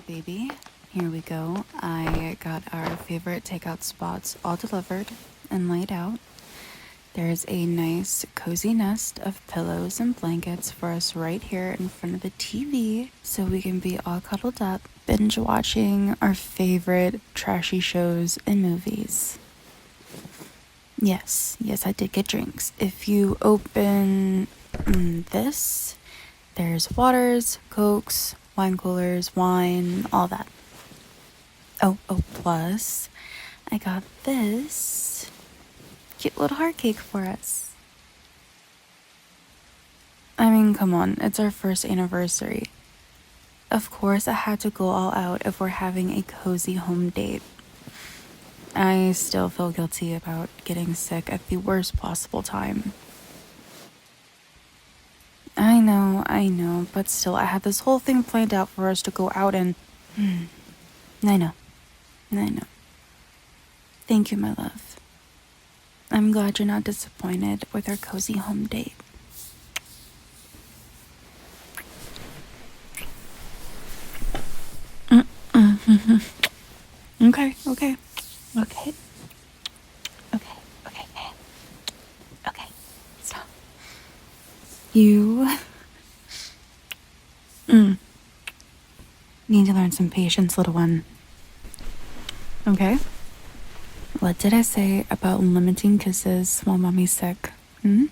Alright, baby. Here we go. I got our favorite takeout spots all delivered and laid out. There's a nice cozy nest of pillows and blankets for us right here in front of the TV so we can be all cuddled up, binge watching our favorite trashy shows and movies. Yes, I did get drinks. If you open this, there's waters, cokes, wine coolers, wine, all that. Oh, plus, I got this cute little heart cake for us. I mean, come on, it's our first anniversary. Of course, I had to go all out if we're having a cozy home date. I still feel guilty about getting sick at the worst possible time. I know, but still, I had this whole thing planned out for us to go out and... I know. Thank you, my love. I'm glad you're not disappointed with our cozy home date. Okay. Stop. You need to learn some patience, little one. Okay? What did I say about limiting kisses while mommy's sick? I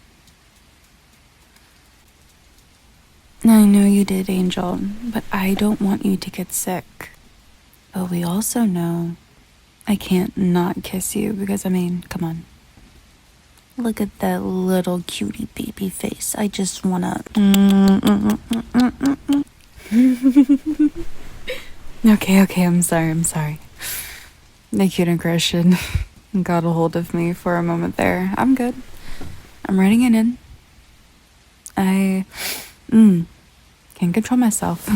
know you did, Angel, but I don't want you to get sick. But we also know I can't not kiss you because, I mean, come on. Look at that little cutie baby face. I just wanna... Okay, I'm sorry. The cute aggression got a hold of me for a moment there. I'm good. I'm writing it in. I can't control myself.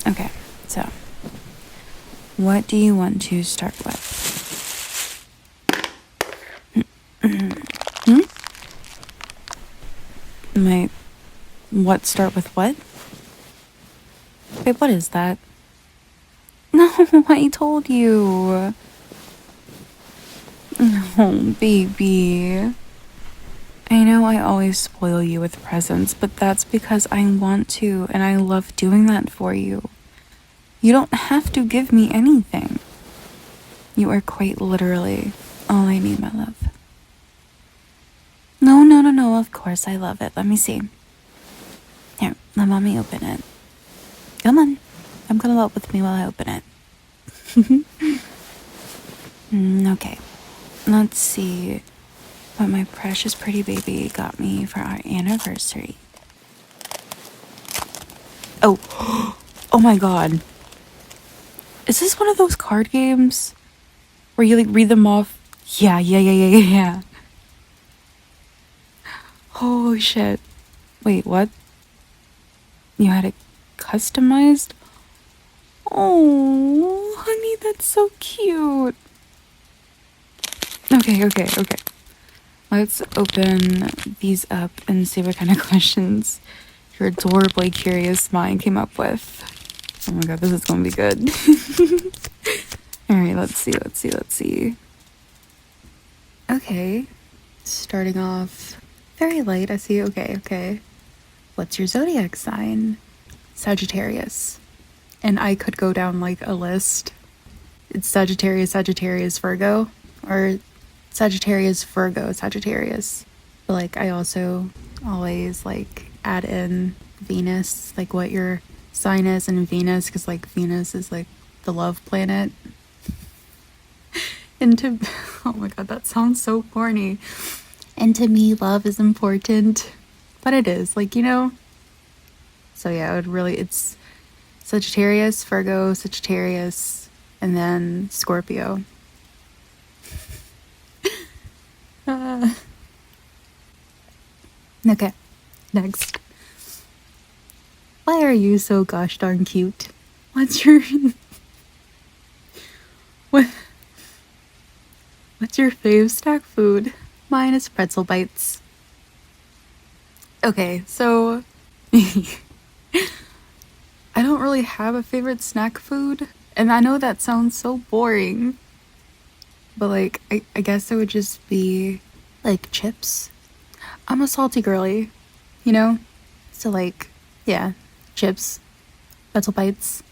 Okay, so what do you want to start with? What start with what? Wait, what is that? No, I told you. Oh, baby. I know I always spoil you with presents, but that's because I want to, and I love doing that for you. You don't have to give me anything. You are quite literally all I need, my love. No, of course I love it. Let me see. Here, let mommy open it. Come on. I'm gonna love with me while I open it. Okay. Let's see what my precious pretty baby got me for our anniversary. Oh my god. Is this one of those card games where you read them off? Yeah. Holy shit. Wait, what? You had it customized? Oh, honey, that's so cute. Okay. Let's open these up and see what kind of questions your adorably curious mind came up with. Oh my god, this is gonna be good. Alright, let's see. Okay. Starting off very light, I see. Okay. What's your zodiac sign? Sagittarius. And I could go down like a list. It's Sagittarius, Virgo, or Sagittarius. But like I also always like add in Venus, like what your sign is in Venus, because like Venus is like the love planet. Oh my god, that sounds so corny. And to me, love is important. But it is, like, you know? So yeah, it's Sagittarius, Virgo, Sagittarius, and then Scorpio. Okay, next. Why are you so gosh darn cute? What's your fave snack food? Mine is pretzel bites. Okay, so I don't really have a favorite snack food. And I know that sounds so boring. But like, I guess it would just be like chips. I'm a salty girly, you know? So like, yeah, chips, pretzel bites,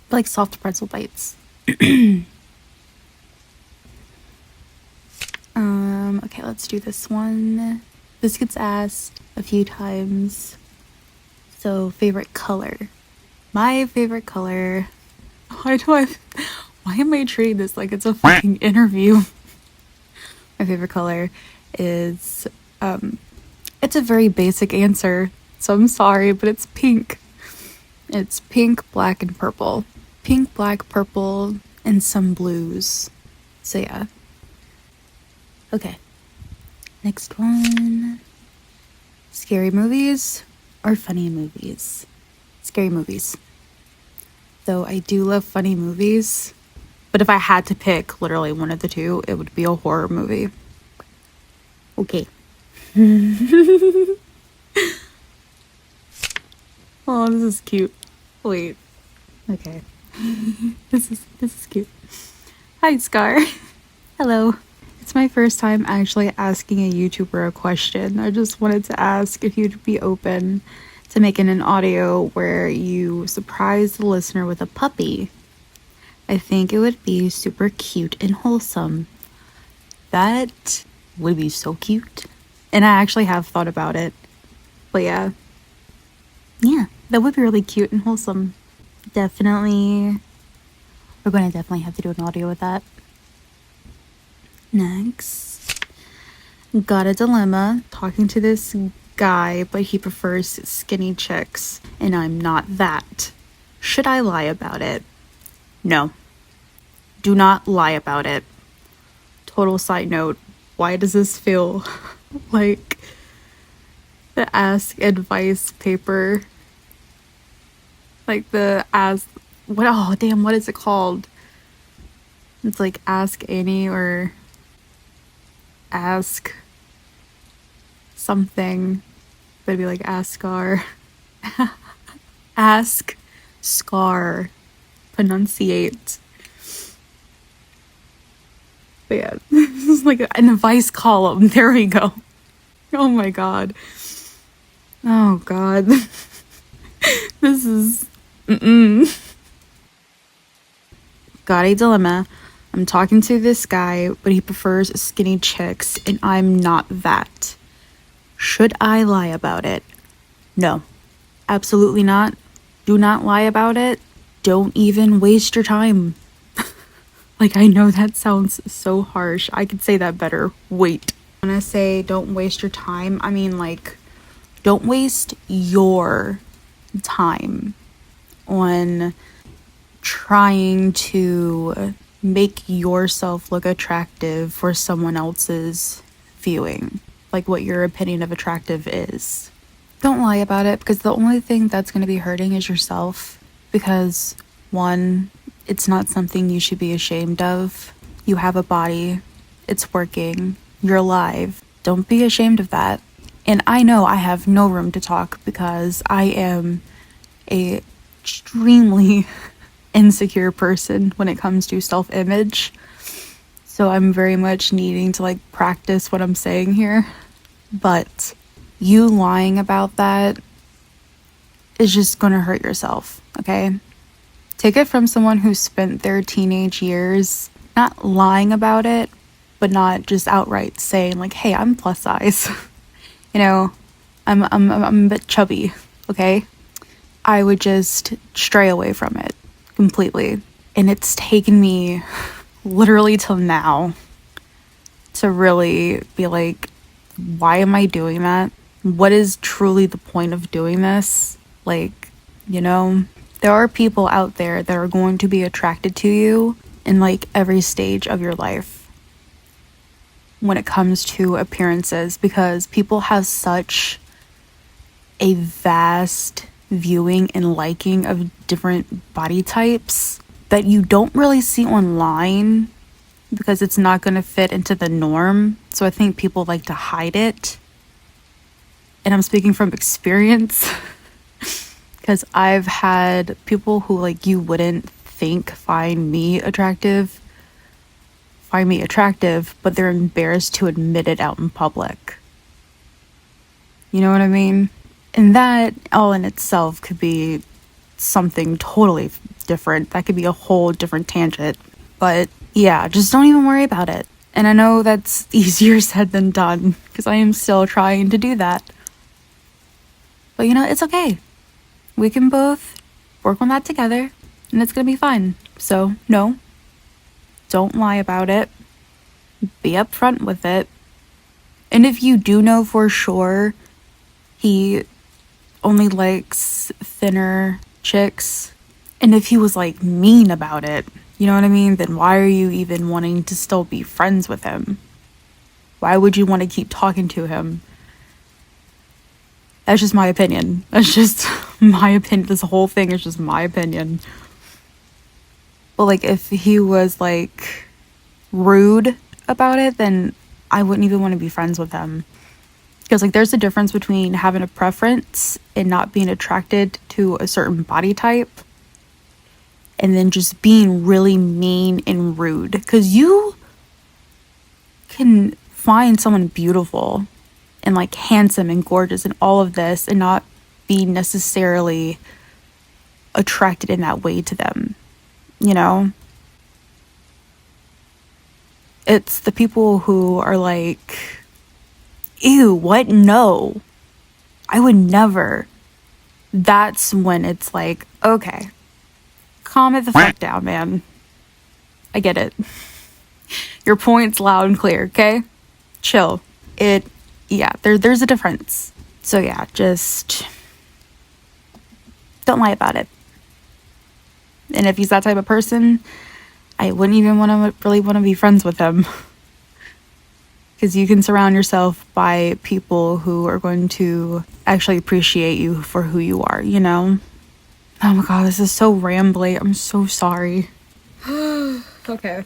like soft pretzel bites. Okay, let's do this one. This gets asked a few times. So, favorite color. My favorite color. Why am I treating this like it's a fucking interview? My favorite color is, it's a very basic answer, so I'm sorry, but it's pink. It's pink, black, and purple. Pink, black, purple, and some blues. So yeah. Okay. Next one. Scary movies or funny movies? Scary movies. Though I do love funny movies, but if I had to pick literally one of the two, it would be a horror movie. Okay. Oh, this is cute. Wait. Okay. This is cute. Hi, Scar. Hello. It's my first time actually asking a YouTuber a question. I just wanted to ask if you'd be open to making an audio where you surprise the listener with a puppy. I think it would be super cute and wholesome. That would be so cute. And I actually have thought about it. But yeah, that would be really cute and wholesome. Definitely, we're going to definitely have to do an audio with that. Next, got a dilemma talking to this guy, but he prefers skinny chicks, and I'm not that. Should I lie about it? No. Do not lie about it. Total side note, why does this feel like the ask advice paper? Like the ask, what, oh damn, what is it called? It's like Ask Annie or Ask something. But it'd be like Ask Scar. Ask Scar. Pronunciate. But yeah, this is like an advice column. There we go. Oh my god. Oh god. This is... Got a dilemma. I'm talking to this guy, but he prefers skinny chicks, and I'm not that. Should I lie about it? No. Absolutely not. Do not lie about it. Don't even waste your time. Like, I know that sounds so harsh. I could say that better. Wait. When I say don't waste your time, I mean, like, don't waste your time on trying to make yourself look attractive for someone else's viewing, like what your opinion of attractive is. Don't lie about it, because the only thing that's going to be hurting is yourself, because one, it's not something you should be ashamed of. You have a body, it's working, you're alive. Don't be ashamed of that. And I know I have no room to talk because I am a extremely insecure person when it comes to self-image. So I'm very much needing to like practice what I'm saying here. But you lying about that is just gonna hurt yourself, okay? Take it from someone who spent their teenage years not lying about it, but not just outright saying like, hey, I'm plus size. You know, I'm a bit chubby, okay? I would just stray away from it completely. And it's taken me literally till now to really be like, why am I doing that? What is truly the point of doing this? Like, you know, there are people out there that are going to be attracted to you in like every stage of your life when it comes to appearances, because people have such a vast viewing and liking of different body types that you don't really see online because it's not going to fit into the norm. So I think people like to hide it. And I'm speaking from experience Because I've had people who, like, you wouldn't think find me attractive, but they're embarrassed to admit it out in public. You know what I mean? And that all in itself could be something totally different. That could be a whole different tangent. But yeah, just don't even worry about it. And I know that's easier said than done, because I am still trying to do that. But you know, it's okay. We can both work on that together, and it's gonna be fine. So, no, don't lie about it. Be upfront with it. And if you do know for sure he only likes thinner chicks, and if he was like mean about it, you know what I mean, then why are you even wanting to still be friends with him? Why would you want to keep talking to him? That's just my opinion. That's just my opinion. This whole thing is just my opinion. But like, if he was like rude about it, then I wouldn't even want to be friends with him. Because like, there's a difference between having a preference and not being attracted to a certain body type, and then just being really mean and rude. Because you can find someone beautiful and like handsome and gorgeous and all of this and not be necessarily attracted in that way to them, you know? It's the people who are like, ew, what? No, I would never. That's when it's like, okay, calm it the fuck down, man. I get it. Your point's loud and clear, okay? Chill. There's a difference. So yeah, just don't lie about it. And if he's that type of person, I wouldn't even really want to be friends with him. Because you can surround yourself by people who are going to actually appreciate you for who you are, you know? Oh my god, this is so rambly. I'm so sorry. Okay.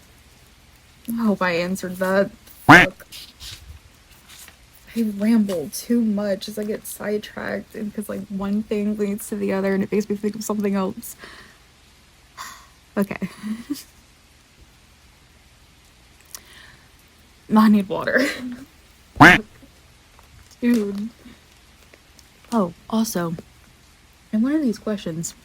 I hope I answered that. Fuck. I ramble too much as I get sidetracked, and because like one thing leads to the other and it makes me think of something else. Okay. I need water. Dude. Oh, also, in one of these questions,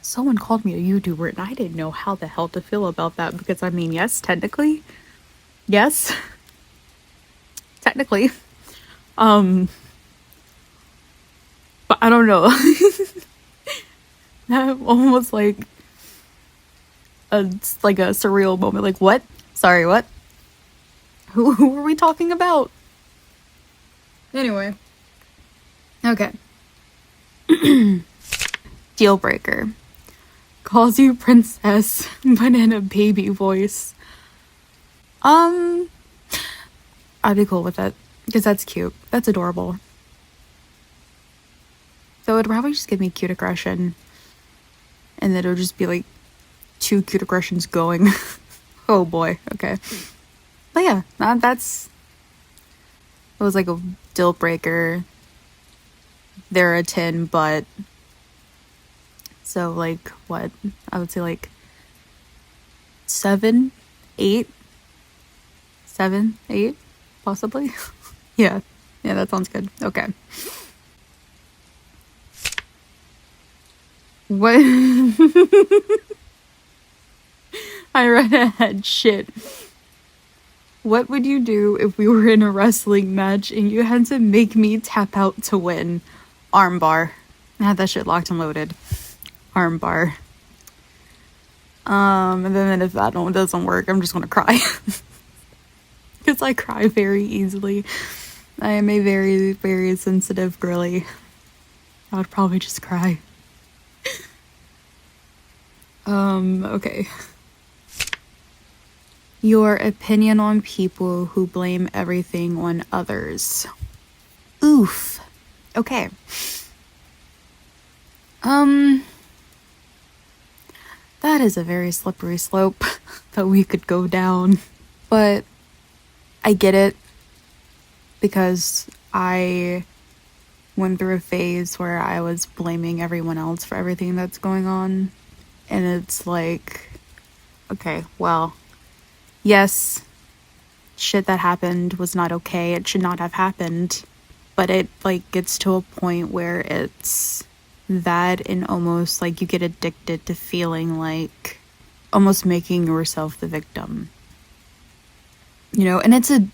someone called me a YouTuber, and I didn't know how the hell to feel about that, because I mean, yes, technically. Yes. Technically. But I don't know. That almost like a surreal moment. Like, what? Sorry, what? Who were we talking about? Anyway. Okay. Deal breaker. Calls you princess, but in a baby voice. I'd be cool with it, because that's cute. That's adorable. So it'd probably just give me cute aggression, and then it would just be like 2 cute aggressions going. Oh boy, okay. But yeah, it was like a deal breaker. They're a 10, but so like what? I would say like 7, 8, possibly. Yeah, that sounds good. Okay. What? I read ahead. Shit. What would you do if we were in a wrestling match and you had to make me tap out to win? Armbar. I had that shit locked and loaded. Armbar. And then if that one doesn't work, I'm just gonna cry. Because I cry very easily. I am a very, very sensitive girly. I would probably just cry. Okay. Your opinion on people who blame everything on others. Oof. Okay. That is a very slippery slope that we could go down. But I get it, because I went through a phase where I was blaming everyone else for everything that's going on. And it's like, okay, well, yes, shit that happened was not okay. It should not have happened. But it like gets to a point where it's that, and almost like you get addicted to feeling like almost making yourself the victim. You know, and it's an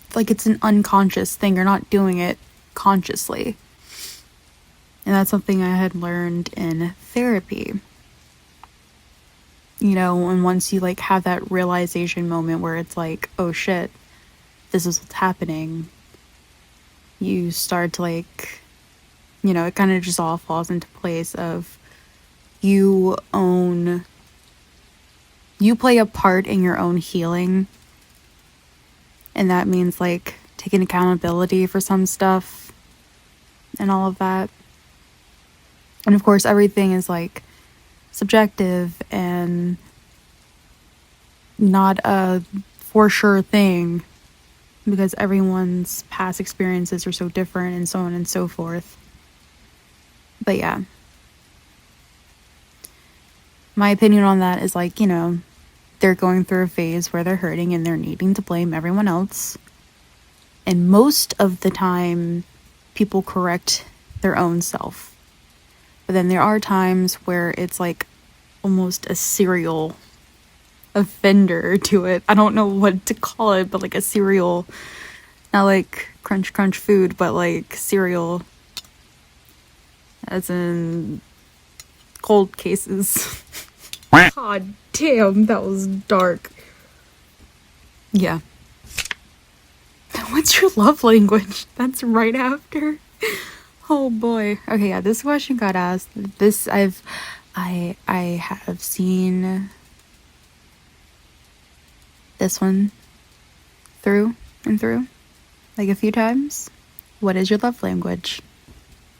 unconscious thing. You're not doing it consciously. And that's something I had learned in therapy. You know, and once you like have that realization moment where it's like, oh shit, this is what's happening, you start to like, you know, it kind of just all falls into place of you play a part in your own healing. And that means like taking accountability for some stuff and all of that. And of course, everything is like subjective and not a for sure thing, because everyone's past experiences are so different and so on and so forth. But yeah, my opinion on that is like, you know, they're going through a phase where they're hurting and they're needing to blame everyone else. And most of the time, people correct their own self. But then there are times where it's like almost a serial offender to it. I don't know what to call it, but like a serial, not like crunch crunch food, but like cereal, as in cold cases. God damn, that was dark. Yeah. What's your love language? That's right after. Oh boy. Okay, yeah, this question got asked. This I have seen this one through and through, like a few times. What is your love language?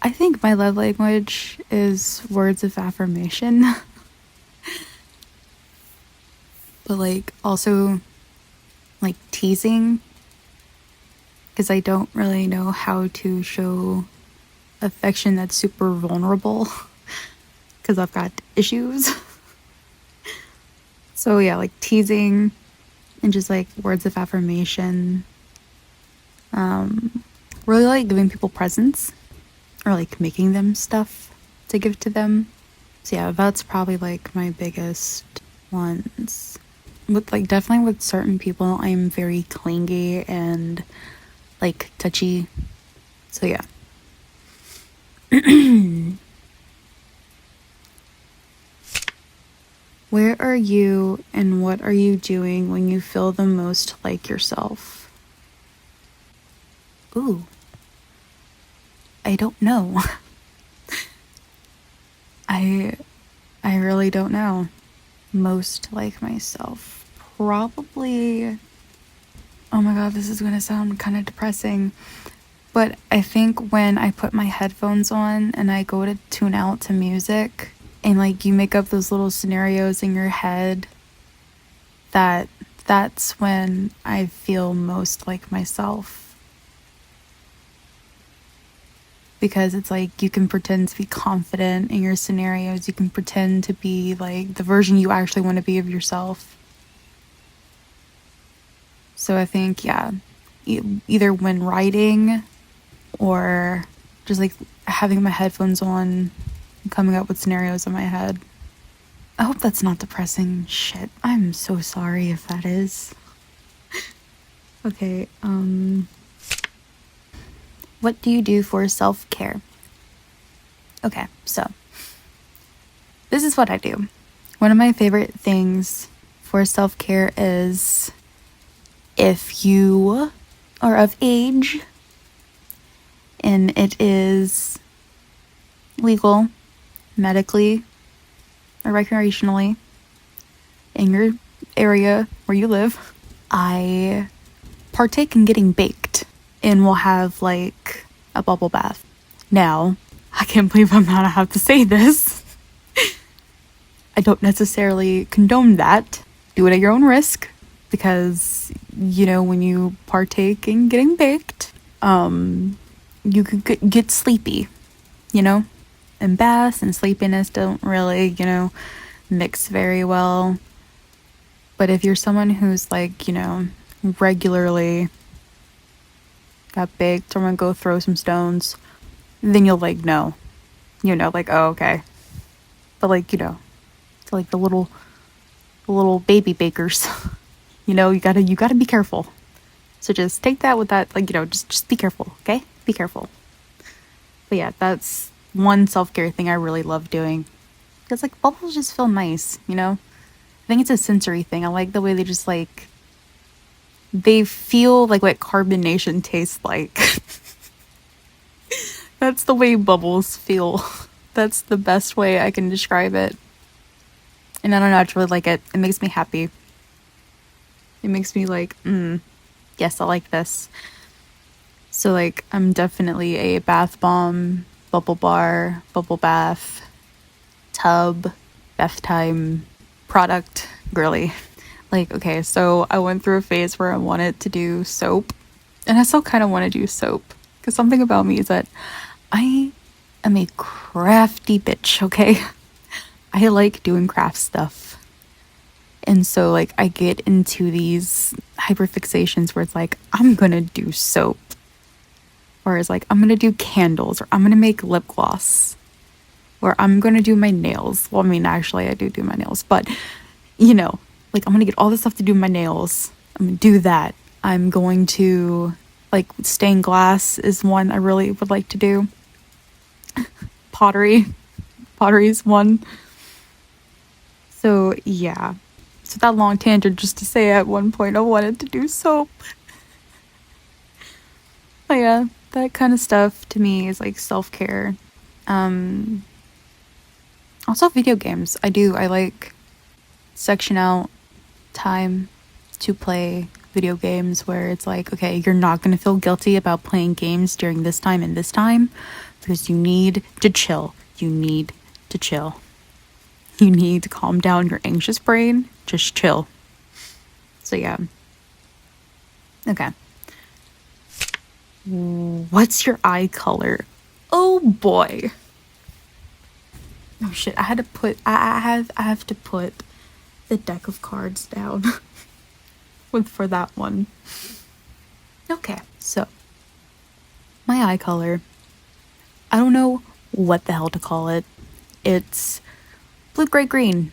I think my love language is words of affirmation. But like also like teasing, because I don't really know how to show affection that's super vulnerable, because I've got issues. So yeah, like teasing and just like words of affirmation. Really like giving people presents or like making them stuff to give to them. So yeah, that's probably like my biggest ones. With like definitely with certain people, I'm very clingy and like touchy. So yeah. Where are you and what are you doing when you feel the most like yourself? Ooh. I don't know. I really don't know. Most like myself. Probably. Oh my god, this is gonna sound kind of depressing. But I think when I put my headphones on and I go to tune out to music, and like you make up those little scenarios in your head, that's when I feel most like myself. Because it's like you can pretend to be confident in your scenarios, you can pretend to be like the version you actually want to be of yourself. So I think, yeah, either when writing or just like having my headphones on and coming up with scenarios in my head. I hope that's not depressing. Shit, I'm so sorry if that is. Okay, what do you do for self-care? Okay, so this is what I do. One of my favorite things for self-care is, if you are of age and it is legal, medically, or recreationally in your area where you live, I partake in getting baked and will have like a bubble bath. Now, I can't believe I'm gonna have to say this. I don't necessarily condone that. Do it at your own risk, because, you know, when you partake in getting baked, you could get sleepy. you know? And baths and sleepiness don't really, mix very well. But if you're someone who's like, regularly got baked, or want to go throw some stones, then you'll like know. Like, oh, okay. But like, it's like the little baby bakers. You gotta be careful. So just take that with that, like, just be careful, okay? Be careful. But yeah, that's one self-care thing I really love doing. Because like bubbles just feel nice, I think it's a sensory thing. I like the way they just like, they feel like what carbonation tastes like. That's the way bubbles feel. That's the best way I can describe it. And I don't know, I just really like it. It makes me happy. It makes me like, yes, I like this. So like, I'm definitely a bath bomb, bubble bar, bubble bath, tub, bath time, product girly. Like, okay, so I went through a phase where I wanted to do soap. And I still kind of want to do soap. Because something about me is that I am a crafty bitch, okay? I like doing craft stuff. And so, like, I get into these hyperfixations where it's like, I'm gonna do soap. Or it's like, I'm gonna do candles. Or I'm gonna make lip gloss. Or I'm gonna do my nails. Well, I mean, actually, I do my nails. But, like, I'm gonna get all this stuff to do my nails. I'm gonna do that. I'm going to, like, stained glass is one I really would like to do. Pottery is one. So, yeah. So that long tangent just to say at one point I wanted to do soap. But yeah, that kind of stuff to me is like self-care. Also video games. I like section out time to play video games where it's like, okay, you're not going to feel guilty about playing games during this time and this time because you need to chill. You need to chill. You need to calm down your anxious brain. Just chill. So yeah. Okay. What's your eye color? Oh boy. Oh shit, I have to put the deck of cards down for that one. Okay, so my eye color. I don't know what the hell to call it. It's blue, gray, green.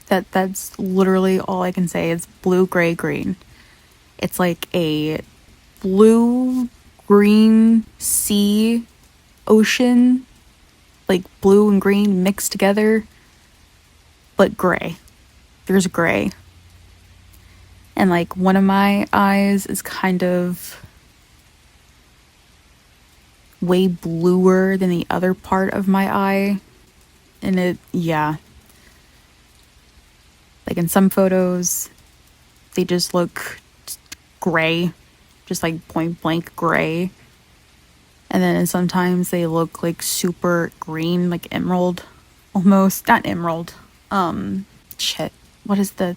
That's literally all I can say is blue, gray, green. It's like a blue, green sea ocean, like blue and green mixed together, but gray. There's gray. And like one of my eyes is kind of way bluer than the other part of my eye. And yeah. Like in some photos, they just look gray, just like point blank gray. And then sometimes they look like super green, like emerald almost. Not emerald. Shit. What is the...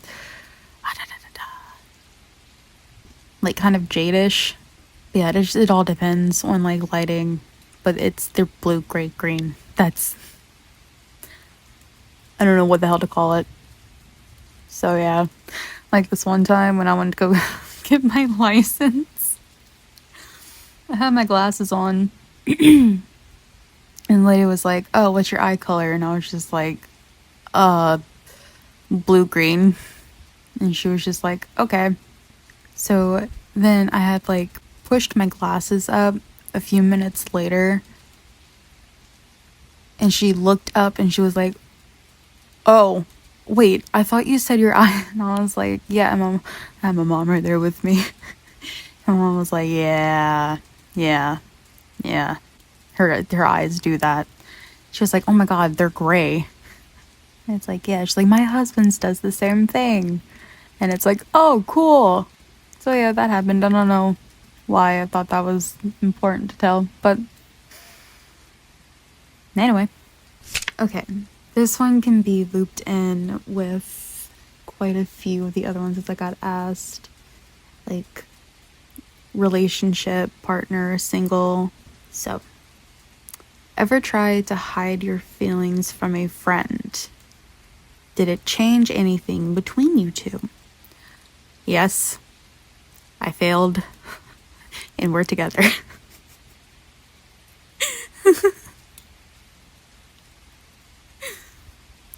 Like kind of jadish. Yeah, it all depends on like lighting. But they're blue, gray, green. That's... I don't know what the hell to call it. So yeah, like this one time when I went to go get my license, I had my glasses on, and the lady was like, "Oh, what's your eye color?" And I was just like, blue-green. And she was just like, "Okay." So then I had like pushed my glasses up a few minutes later, and she looked up and she was like, "Oh, wait, I thought you said your eye." And I was like, yeah, I have my mom right there with me. And my mom was like, yeah. Her eyes do that. She was like, oh my god, they're gray. And it's like, yeah. She's like, my husband's does the same thing. And it's like, oh, cool. So yeah, that happened. I don't know why I thought that was important to tell, but anyway. Okay. This one can be looped in with quite a few of the other ones that I got asked. Like relationship, partner, single. So Ever try to hide your feelings from a friend? Did it change anything between you two? Yes, I failed, and we're together.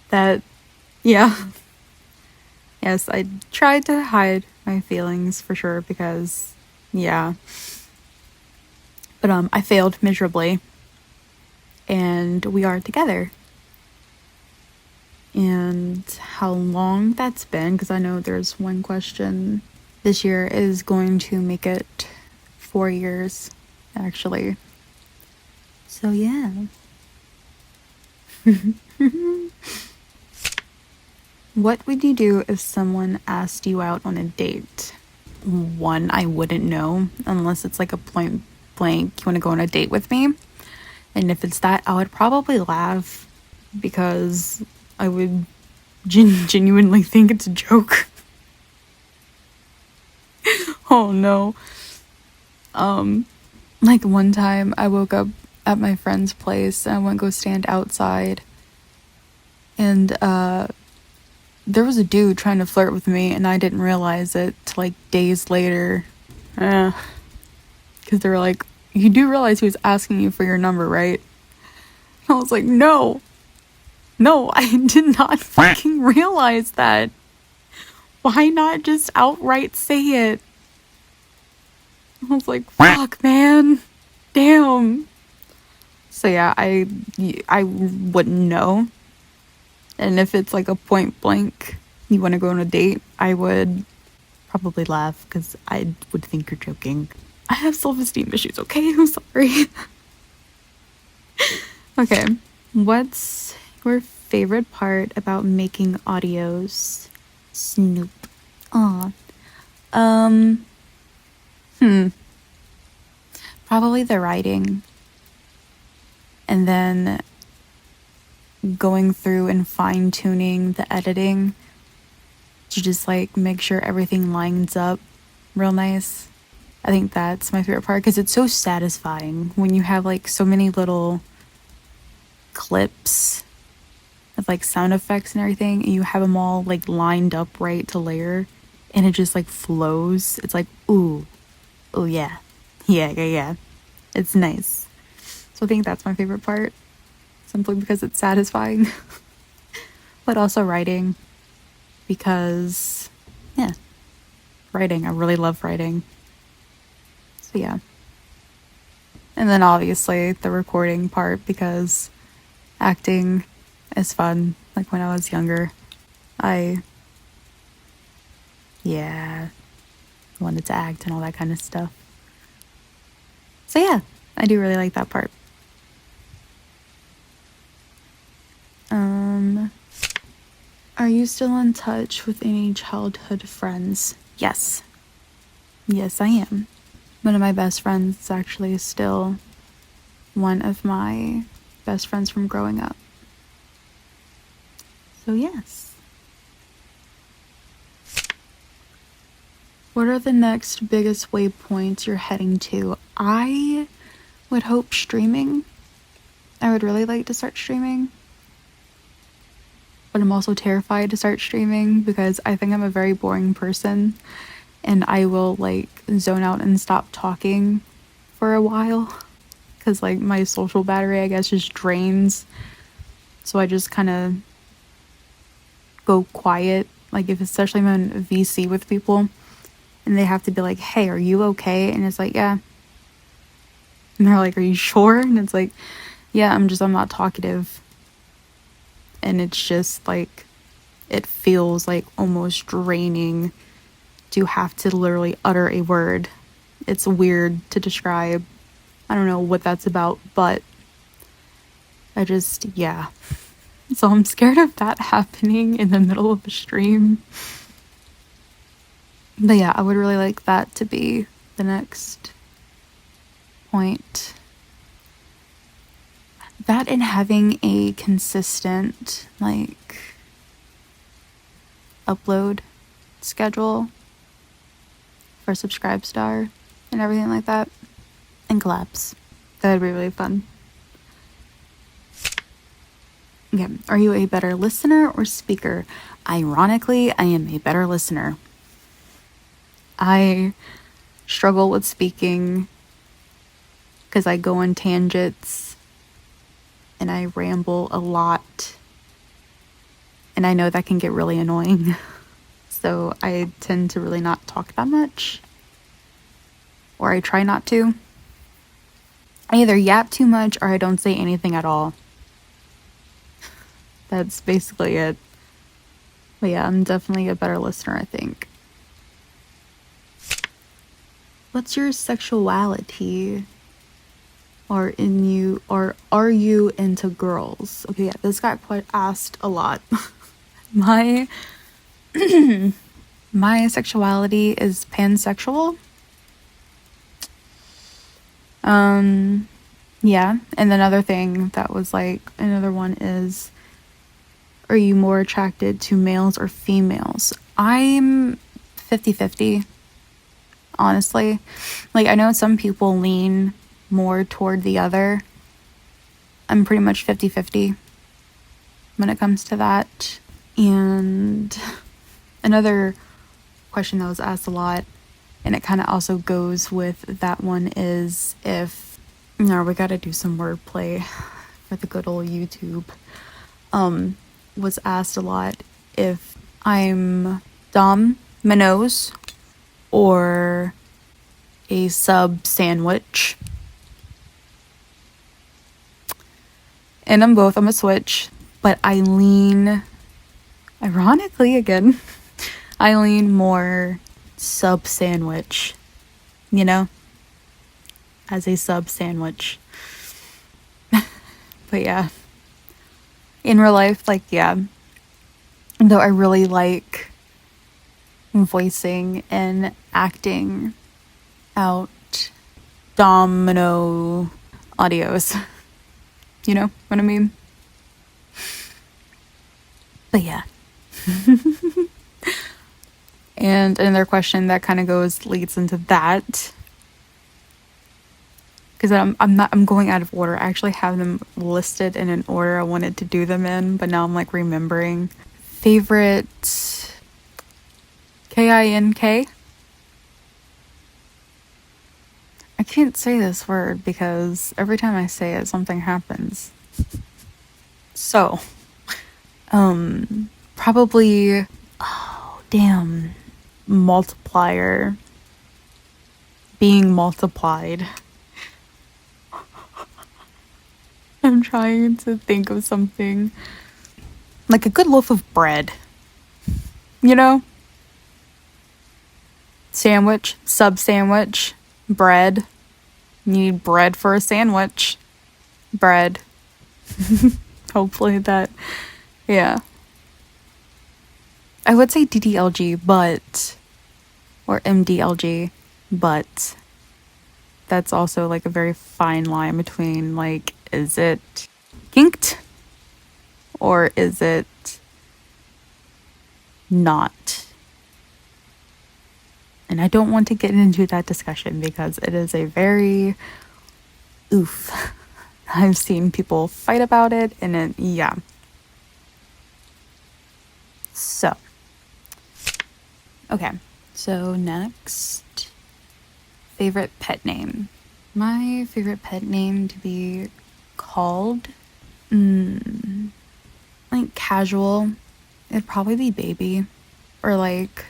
That, yeah. Yes, I tried to hide my feelings for sure because, yeah. But I failed miserably, and we are together. And how long that's been, because I know there's one question. This year is going to make it 4 years, actually. So, yeah. What would you do if someone asked you out on a date? One, I wouldn't know unless it's like a point blank, you want to go on a date with me? And if it's that, I would probably laugh because I would genuinely think it's a joke. Oh no. Like one time I woke up at my friend's place and I went to go stand outside, and there was a dude trying to flirt with me, and I didn't realize it till like days later. Because they were like, you do realize he was asking you for your number, right? I was like, no, I did not fucking realize that. Why not just outright say it? I was like, fuck, man. Damn. So yeah, I wouldn't know. And if it's like a point blank, you want to go on a date, I would probably laugh because I would think you're joking. I have self-esteem issues, okay? I'm sorry. Okay. What's your favorite part about making audios? Snoop. Aw. Probably the writing. And then going through and fine-tuning the editing to just like make sure everything lines up real nice. I think that's my favorite part because it's so satisfying when you have like so many little clips of like sound effects and everything, and you have them all like lined up right to layer, and it just like flows. It's like, ooh, oh yeah, yeah. It's nice. So I think that's my favorite part, simply because it's satisfying. But also writing, because yeah, writing. I really love writing. So yeah. And then obviously the recording part, because acting is fun. Like when I was younger, I wanted to act and all that kind of stuff. So yeah, I do really like that part. Are you still in touch with any childhood friends? Yes. Yes, I am. One of my best friends is actually still one of my best friends from growing up. So yes. What are the next biggest waypoints you're heading to? I would hope streaming. I would really like to start streaming. But I'm also terrified to start streaming because I think I'm a very boring person, and I will like zone out and stop talking for a while because like my social battery, I guess, just drains. So I just kind of go quiet, like if especially I'm in VC with people and they have to be like, hey, are you okay? And it's like, yeah. And they're like, are you sure? And it's like, yeah, I'm not talkative. And it's just like, it feels like almost draining to have to literally utter a word. It's weird to describe. I don't know what that's about, but yeah. So I'm scared of that happening in the middle of a stream. But yeah, I would really like that to be the next point. That and having a consistent, like, upload schedule for Subscribestar and everything like that. And collabs. That would be really fun. Okay, are you a better listener or speaker? Ironically, I am a better listener. I struggle with speaking because I go on tangents and I ramble a lot. And I know that can get really annoying. So I tend to really not talk that much. Or I try not to. I either yap too much or I don't say anything at all. That's basically it. But yeah, I'm definitely a better listener, I think. What's your sexuality? Or are you into girls? Okay, yeah, this got quite asked a lot. My my sexuality is pansexual. Yeah, and another thing that was like another one is, are you more attracted to males or females? I'm 50-50, honestly. Like, I know some people lean more toward the other. I'm pretty much 50-50 when it comes to that. And another question that was asked a lot, and it kind of also goes with that one, is if, no, we gotta do some wordplay for the good old YouTube. Was asked a lot if I'm dom minnows or a sub sandwich. And I'm both. I'm a switch, but I lean, ironically again, I lean more sub sandwich, you know, as a sub sandwich. But yeah, in real life, like, yeah, though I really like voicing and acting out domino audios. You know what I mean? But yeah. And another question that kind of leads into that, because I'm going out of order. I actually have them listed in an order I wanted to do them in, but now I'm like remembering. Favorite kink? I can't say this word because every time I say it, something happens. So, probably, oh, damn, multiplier. Being multiplied. I'm trying to think of something. Like a good loaf of bread. You know? Sandwich, sub sandwich, bread. You need bread for a sandwich. Bread. Hopefully that, yeah. I would say DDLG, but, or MDLG, but that's also like a very fine line between like, is it kinked or is it not? And I don't want to get into that discussion because it is a very oof. I've seen people fight about it and it, yeah. So, okay. So next, favorite pet name. My favorite pet name to be called, like casual, it'd probably be baby, or like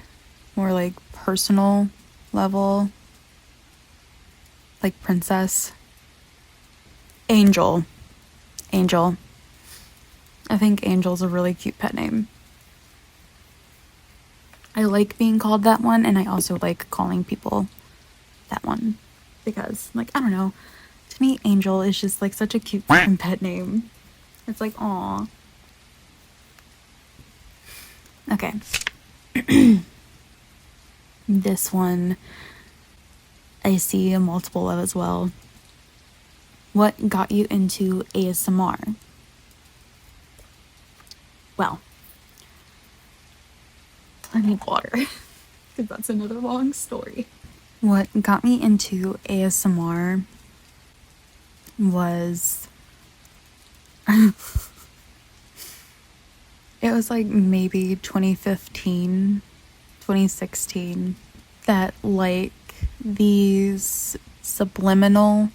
more like personal level, like princess. Angel. I think Angel's a really cute pet name. I like being called that one, and I also like calling people that one because, like, I don't know, to me Angel is just like such a cute pet name. It's like, aw. Okay. This one I see a multiple of as well. What got you into ASMR? Well, I need water because that's another long story. What got me into ASMR was it was like maybe 2015, 2016, that like these subliminal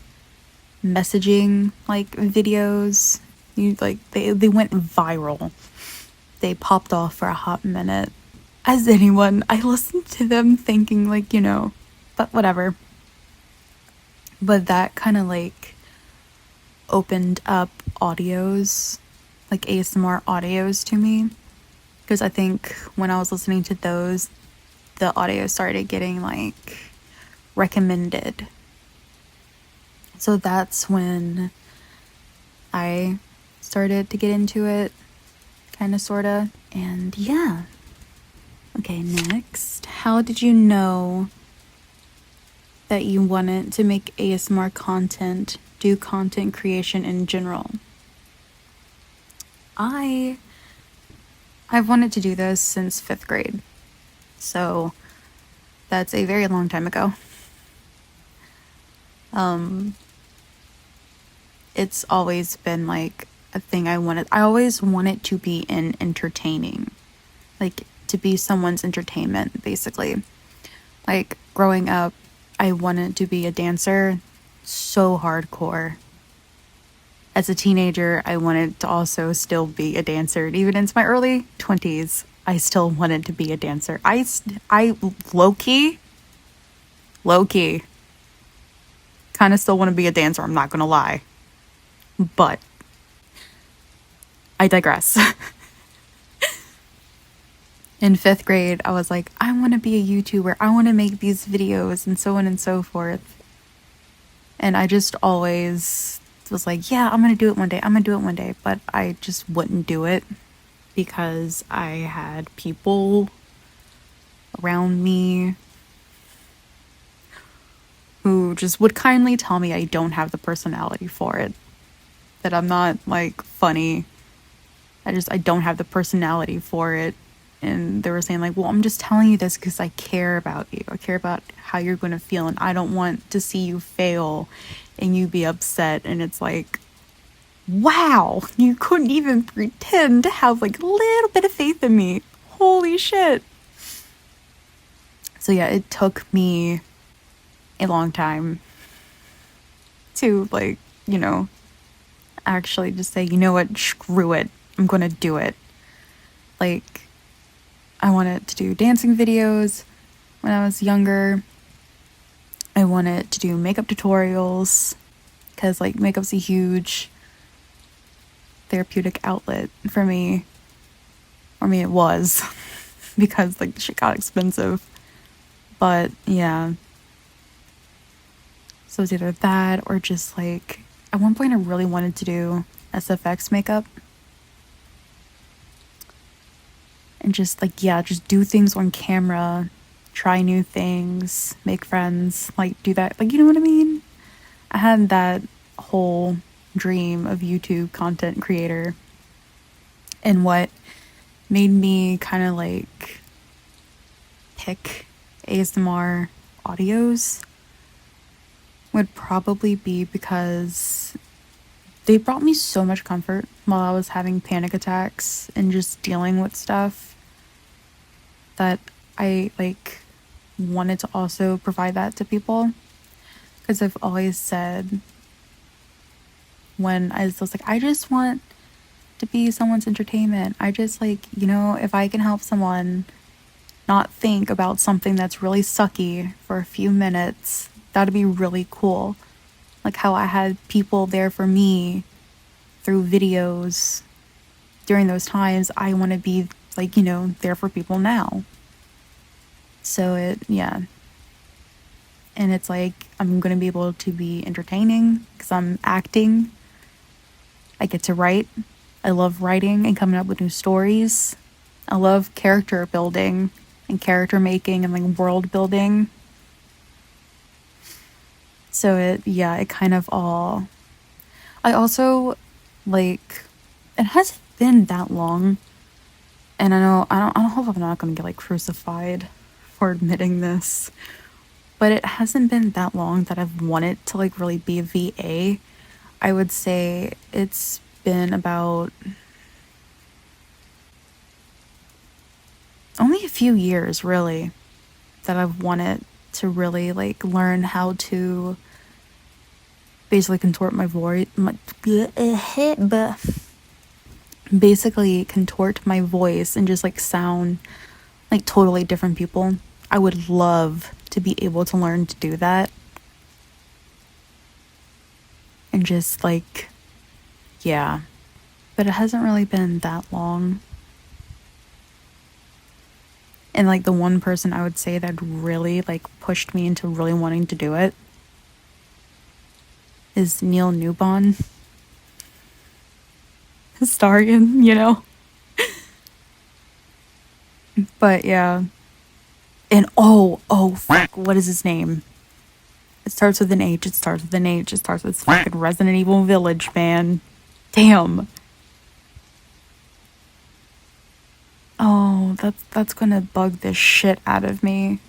messaging like videos, you like they went viral. They popped off for a hot minute. As anyone, I listened to them thinking like, but whatever. But that kind of like opened up audios, like ASMR audios to me. Because I think when I was listening to those, the audio started getting like recommended. So that's when I started to get into it, kind of, sort of. And yeah. Okay, next. How did you know that you wanted to make ASMR content, do content creation in general? I've wanted to do this since 5th grade. So that's a very long time ago. It's always been like a thing I wanted. I always wanted to be in entertaining, like to be someone's entertainment, basically. Like growing up, I wanted to be a dancer so hardcore. As a teenager, I wanted to also still be a dancer. And even into my early 20s, I still wanted to be a dancer. I low-key, kind of still want to be a dancer, I'm not going to lie. But I digress. In 5th grade, I was like, I want to be a YouTuber. I want to make these videos and so on and so forth. And I just always was like, yeah, I'm going to do it one day. I'm going to do it one day. But I just wouldn't do it because I had people around me who just would kindly tell me I don't have the personality for it. That I'm not like funny. I don't have the personality for it. And they were saying like, well, I'm just telling you this because I care about you. I care about how you're going to feel. And I don't want to see you fail and you be upset. And it's like, wow, you couldn't even pretend to have like a little bit of faith in me. Holy shit. So yeah, it took me a long time to like, actually just say, you know what, screw it. I'm going to do it. Like, I wanted to do dancing videos when I was younger. I wanted to do makeup tutorials because like makeup's a huge therapeutic outlet for me. I mean, it was because like shit got expensive. But yeah. So it's either that or just like, at one point I really wanted to do SFX makeup. And just like, yeah, just do things on camera, try new things, make friends, like do that. Like, you know what I mean? I had that whole dream of YouTube content creator. And what made me kind of like pick ASMR audios would probably be because they brought me so much comfort while I was having panic attacks and just dealing with stuff that I like wanted to also provide that to people. Because I've always said when I was like, I just want to be someone's entertainment. I just like, if I can help someone not think about something that's really sucky for a few minutes, that'd be really cool. Like how I had people there for me through videos during those times. I want to be like, there for people now. So yeah. And it's like, I'm going to be able to be entertaining because I'm acting. I get to write. I love writing and coming up with new stories. I love character building and character making and like world building. So it kind of all. I also like, it hasn't been that long. And I don't hope I'm not going to get like crucified for admitting this. But it hasn't been that long that I've wanted to like really be a VA. I would say it's been about only a few years, really, that I've wanted to really, like, learn how to basically contort my voice, basically contort my voice and just, like, sound like totally different people. I would love to be able to learn to do that. And just, like, yeah. But it hasn't really been that long. And, like, the one person I would say that really, like, pushed me into really wanting to do it is Neil Newbon. Historian, you know? But, yeah. And, fuck, what is his name? It starts with an H, it starts with an H, it starts with fucking Resident Evil Village, man. Damn. Oh, that's gonna bug the shit out of me.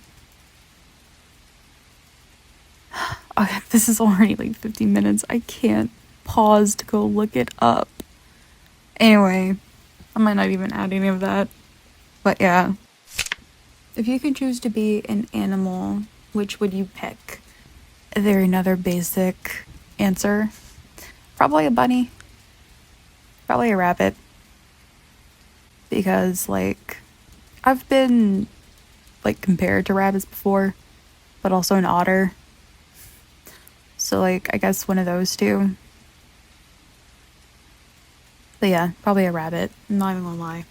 Okay, this is already like 50 minutes. I can't pause to go look it up. Anyway, I might not even add any of that. But yeah. If you could choose to be an animal, which would you pick? Is there another basic answer? Probably a bunny. Probably a rabbit. Because, like, I've been, like, compared to rabbits before, but also an otter. So, like, I guess one of those two. But yeah, probably a rabbit. I'm not even gonna lie.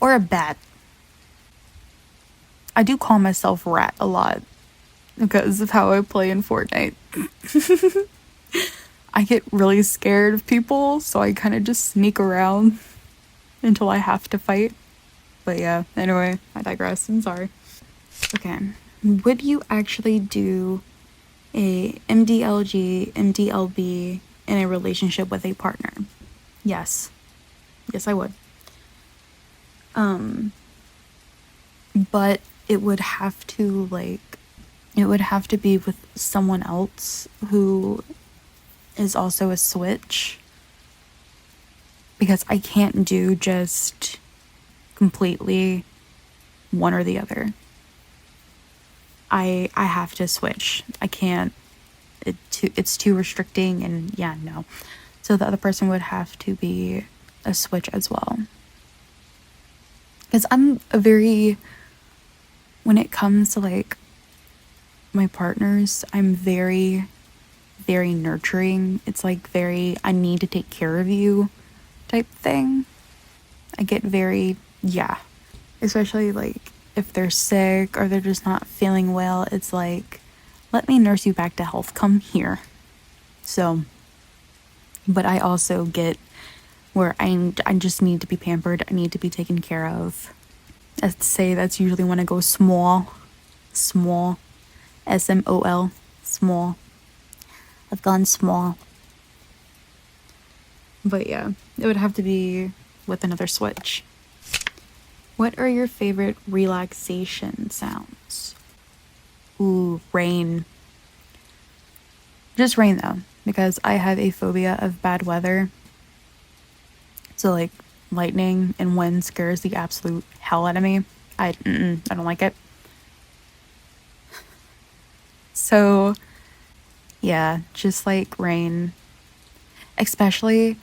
Or a bat. I do call myself Rat a lot because of how I play in Fortnite. I get really scared of people, so I kind of just sneak around until I have to fight. But yeah, anyway, I digress. I'm sorry. Okay. Would you actually do a MDLG, MDLB in a relationship with a partner? Yes. Yes, I would. But it would have to, like, it would have to be with someone else who is also a switch. Because I can't do just completely one or the other. I have to switch. I can't. It's too restricting, and yeah, no. So the other person would have to be a switch as well. Because I'm a very, when it comes to, like, my partners, I'm very, very nurturing. It's like very, I need to take care of you type thing. I get very, yeah. Especially, like, if they're sick or they're just not feeling well, it's like, let me nurse you back to health. Come here. So, but I also get where I just need to be pampered. I need to be taken care of. I'd say that's usually when I go small. Small. SMOL. Small. I've gone small. But yeah, it would have to be with another switch. What are your favorite relaxation sounds? Ooh, rain. Just rain though, because I have a phobia of bad weather. So, like, lightning and wind scares the absolute hell out of me. I don't like it. So, yeah, just like rain. Especially,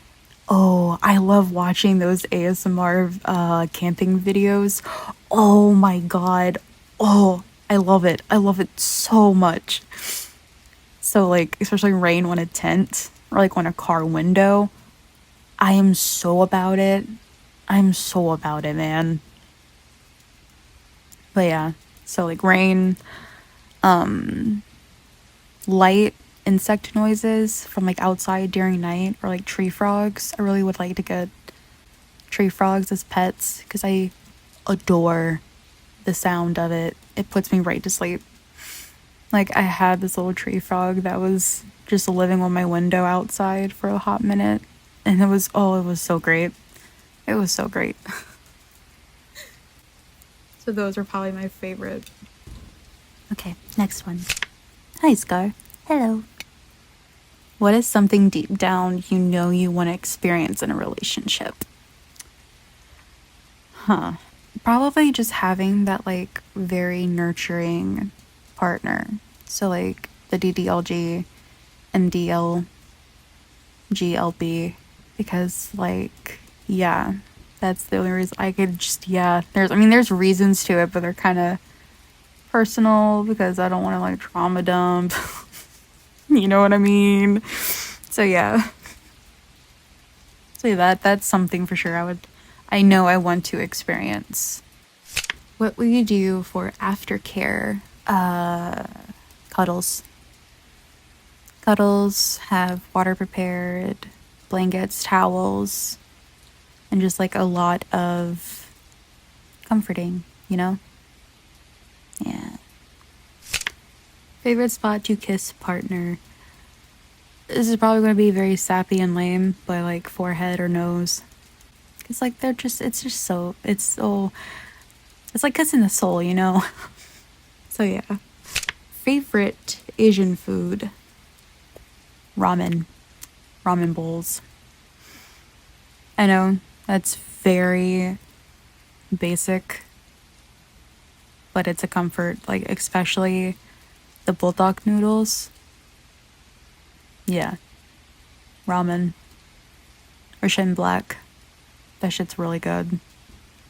I love watching those ASMR camping videos. Oh my god. Oh, I love it. I love it so much. So, like, especially rain on a tent or, like, on a car window. I am so about it. I'm so about it, man. But yeah, so, like, rain, light insect noises from, like, outside during night, or, like, tree frogs. I really would like to get tree frogs as pets because I adore the sound of it. It puts me right to sleep. Like, I had this little tree frog that was just living on my window outside for a hot minute, and it was so great. It was so great. So those are probably my favorite. Okay, next one. Hi, Scar. Hello. What is something deep down you want to experience in a relationship? Probably just having that like very nurturing partner. So like the DDLG, MDL, GLB, because like, yeah, that's the only reason I could just, yeah, there's reasons to it, but they're kind of personal because I don't want to like trauma dump. You know what I mean? So yeah. So yeah, that's something for sure I know I want to experience. What will you do for aftercare? Cuddles. Cuddles, have water prepared, blankets, towels, and just like a lot of comforting, you know? Yeah. Favorite spot to kiss partner. This is probably going to be very sappy and lame, but like forehead or nose. It's like it's like kissing the soul, you know? So yeah. Favorite Asian food. Ramen. Ramen bowls. I know that's very basic, but it's a comfort, like especially the bulldog noodles. Yeah. Ramen. Or Shin Black. That shit's really good.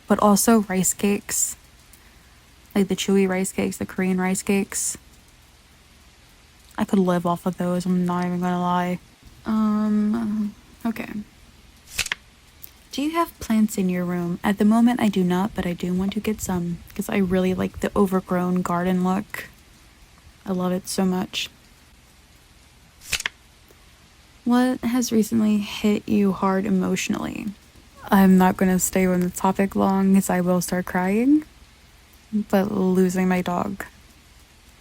But also rice cakes. Like the chewy rice cakes, the Korean rice cakes. I could live off of those, I'm not even gonna lie. Okay. Do you have plants in your room? At the moment, I do not, but I do want to get some because I really like the overgrown garden look. I love it so much. What has recently hit you hard emotionally? I'm not going to stay on the topic long because I will start crying, but losing my dog.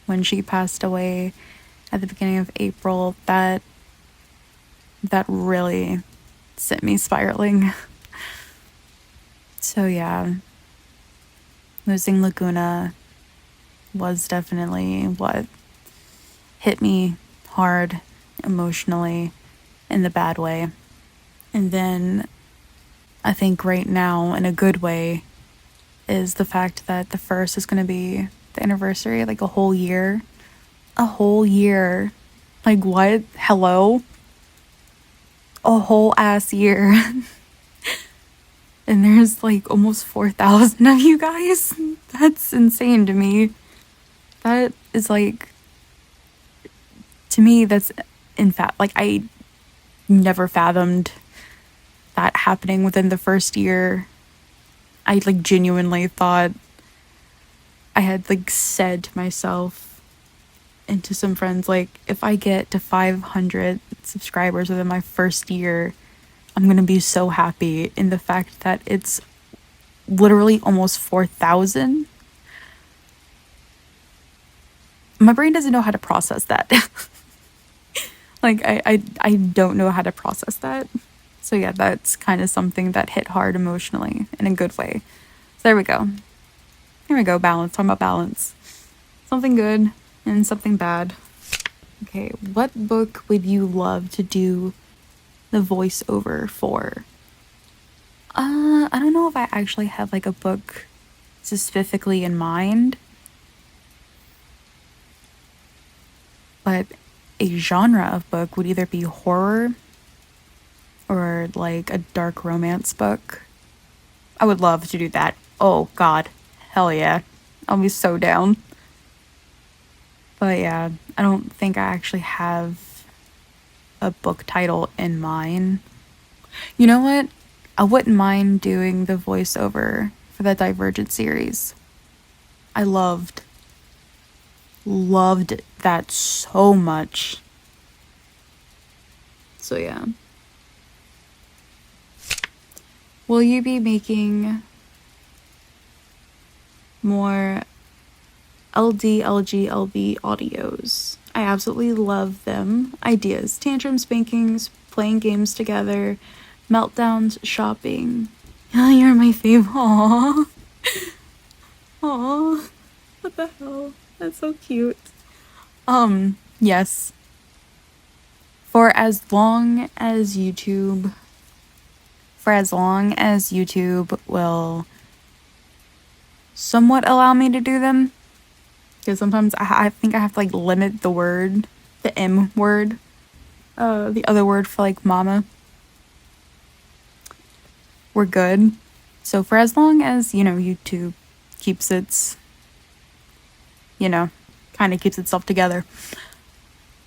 When she passed away at the beginning of April, that really sent me spiraling. So yeah, losing Laguna was definitely what hit me hard emotionally in the bad way. And then I think right now, in a good way, is the fact that the 1st is going to be the anniversary, like a whole year. A whole year. Like what? Hello? A whole ass year. And there's like almost 4,000 of you guys. That's insane to me. That is like, to me, that's like I never fathomed that happening within the first year. I like genuinely thought I had like said to myself and to some friends, like, if I get to 500 subscribers within my first year, I'm gonna be so happy. In the fact that it's literally almost 4,000. My brain doesn't know how to process that. Like I don't know how to process that. So yeah, that's kind of something that hit hard emotionally in a good way. So there we go. Here we go, balance. Talking about balance. Something good and something bad. Okay, what book would you love to do the voiceover for? I don't know if I actually have like a book specifically in mind, but a genre of book would either be horror or like a dark romance book. I would love to do that. Oh god, hell yeah, I'll be so down. But yeah, I don't think I actually have a book title in mind. You know what? I wouldn't mind doing the voiceover for the Divergent series. I loved that so much. So yeah. Will you be making more LDLGLB audios? I absolutely love them. Ideas, tantrums, spankings, playing games together, meltdowns, shopping. Oh, you're my fave. Aww. Aww. What the hell? That's so cute. Yes. For as long as YouTube will somewhat allow me to do them. Because sometimes I think I have to like limit the word, the M word, the other word for like mama. We're good. So for as long as, YouTube keeps its, kind of keeps itself together,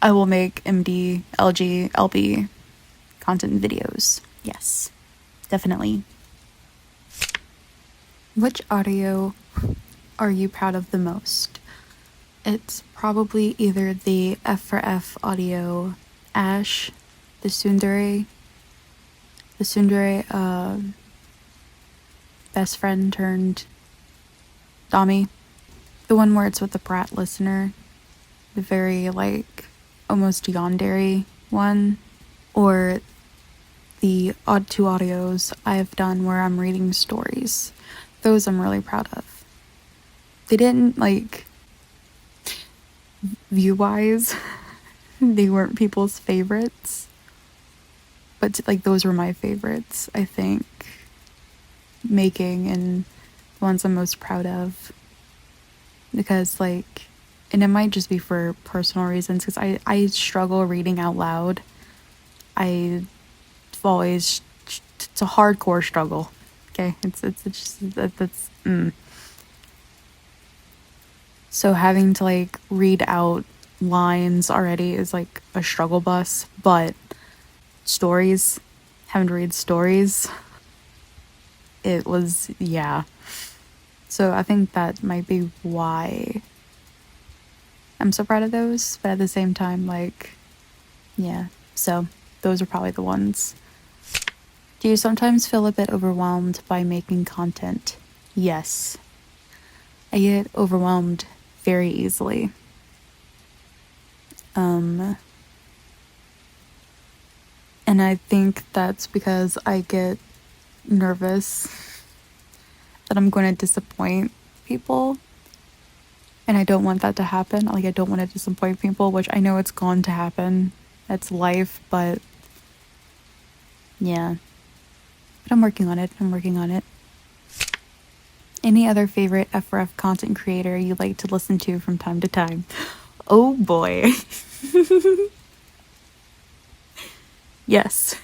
I will make MD, LG, LB content videos. Yes, definitely. Which audio are you proud of the most? It's probably either the F4A audio Ash, the Sundari best friend turned Dami, the one where it's with the brat listener, the very like almost yandere one, or the odd two audios I've done where I'm reading stories. Those I'm really proud of. They didn't like view-wise, they weren't people's favorites, but like those were my favorites, I think, making, and the ones I'm most proud of, because like, and it might just be for personal reasons, because I struggle reading out loud. It's a hardcore struggle. Okay, it's just that's So having to like read out lines already is like a struggle bus, but stories, having to read stories, it was, yeah. So I think that might be why I'm so proud of those, but at the same time, like, yeah. So those are probably the ones. Do you sometimes feel a bit overwhelmed by making content? Yes. I get overwhelmed very easily. And I think that's because I get nervous that I'm going to disappoint people. And I don't want that to happen. Like, I don't want to disappoint people, which I know it's going to happen. That's life, but yeah. But I'm working on it. Any other favorite F4F content creator you like to listen to from time to time? Oh boy. Yes.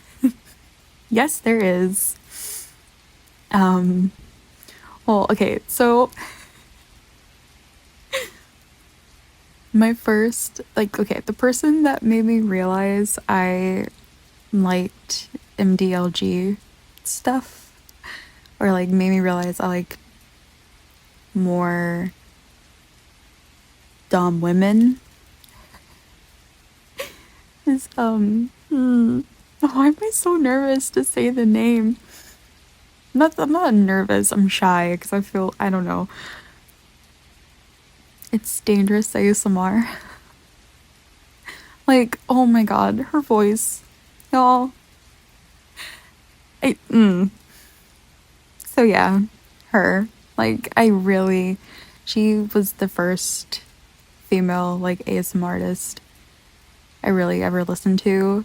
Yes, there is. Well, okay, so my first, like, okay, the person that made me realize I liked MDLG stuff, or like made me realize I like more dom women, is why am I so nervous to say the name? I'm not nervous, I'm shy because I don't know. It's Dangerous ASMR. Like, oh my god, her voice, y'all. So yeah, her. Like, she was the first female, like, ASMR artist I really ever listened to.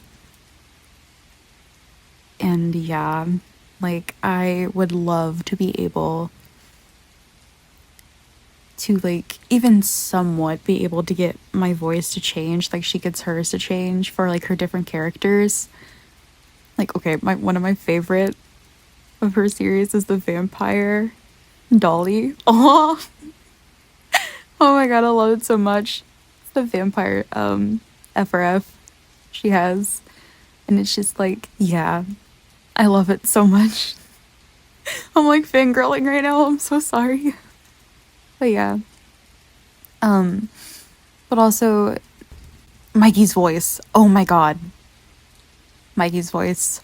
And yeah, like, I would love to be able to, like, even somewhat be able to get my voice to change, like she gets hers to change for, like, her different characters. Like, okay, one of my favorite of her series is the vampire Dolly. Oh, oh my god, I love it so much. It's the vampire FRF she has, and it's just like, yeah, I love it so much. I'm like fangirling right now, I'm so sorry. But yeah. But also Mikey's voice. Oh my god. Mikey's voice.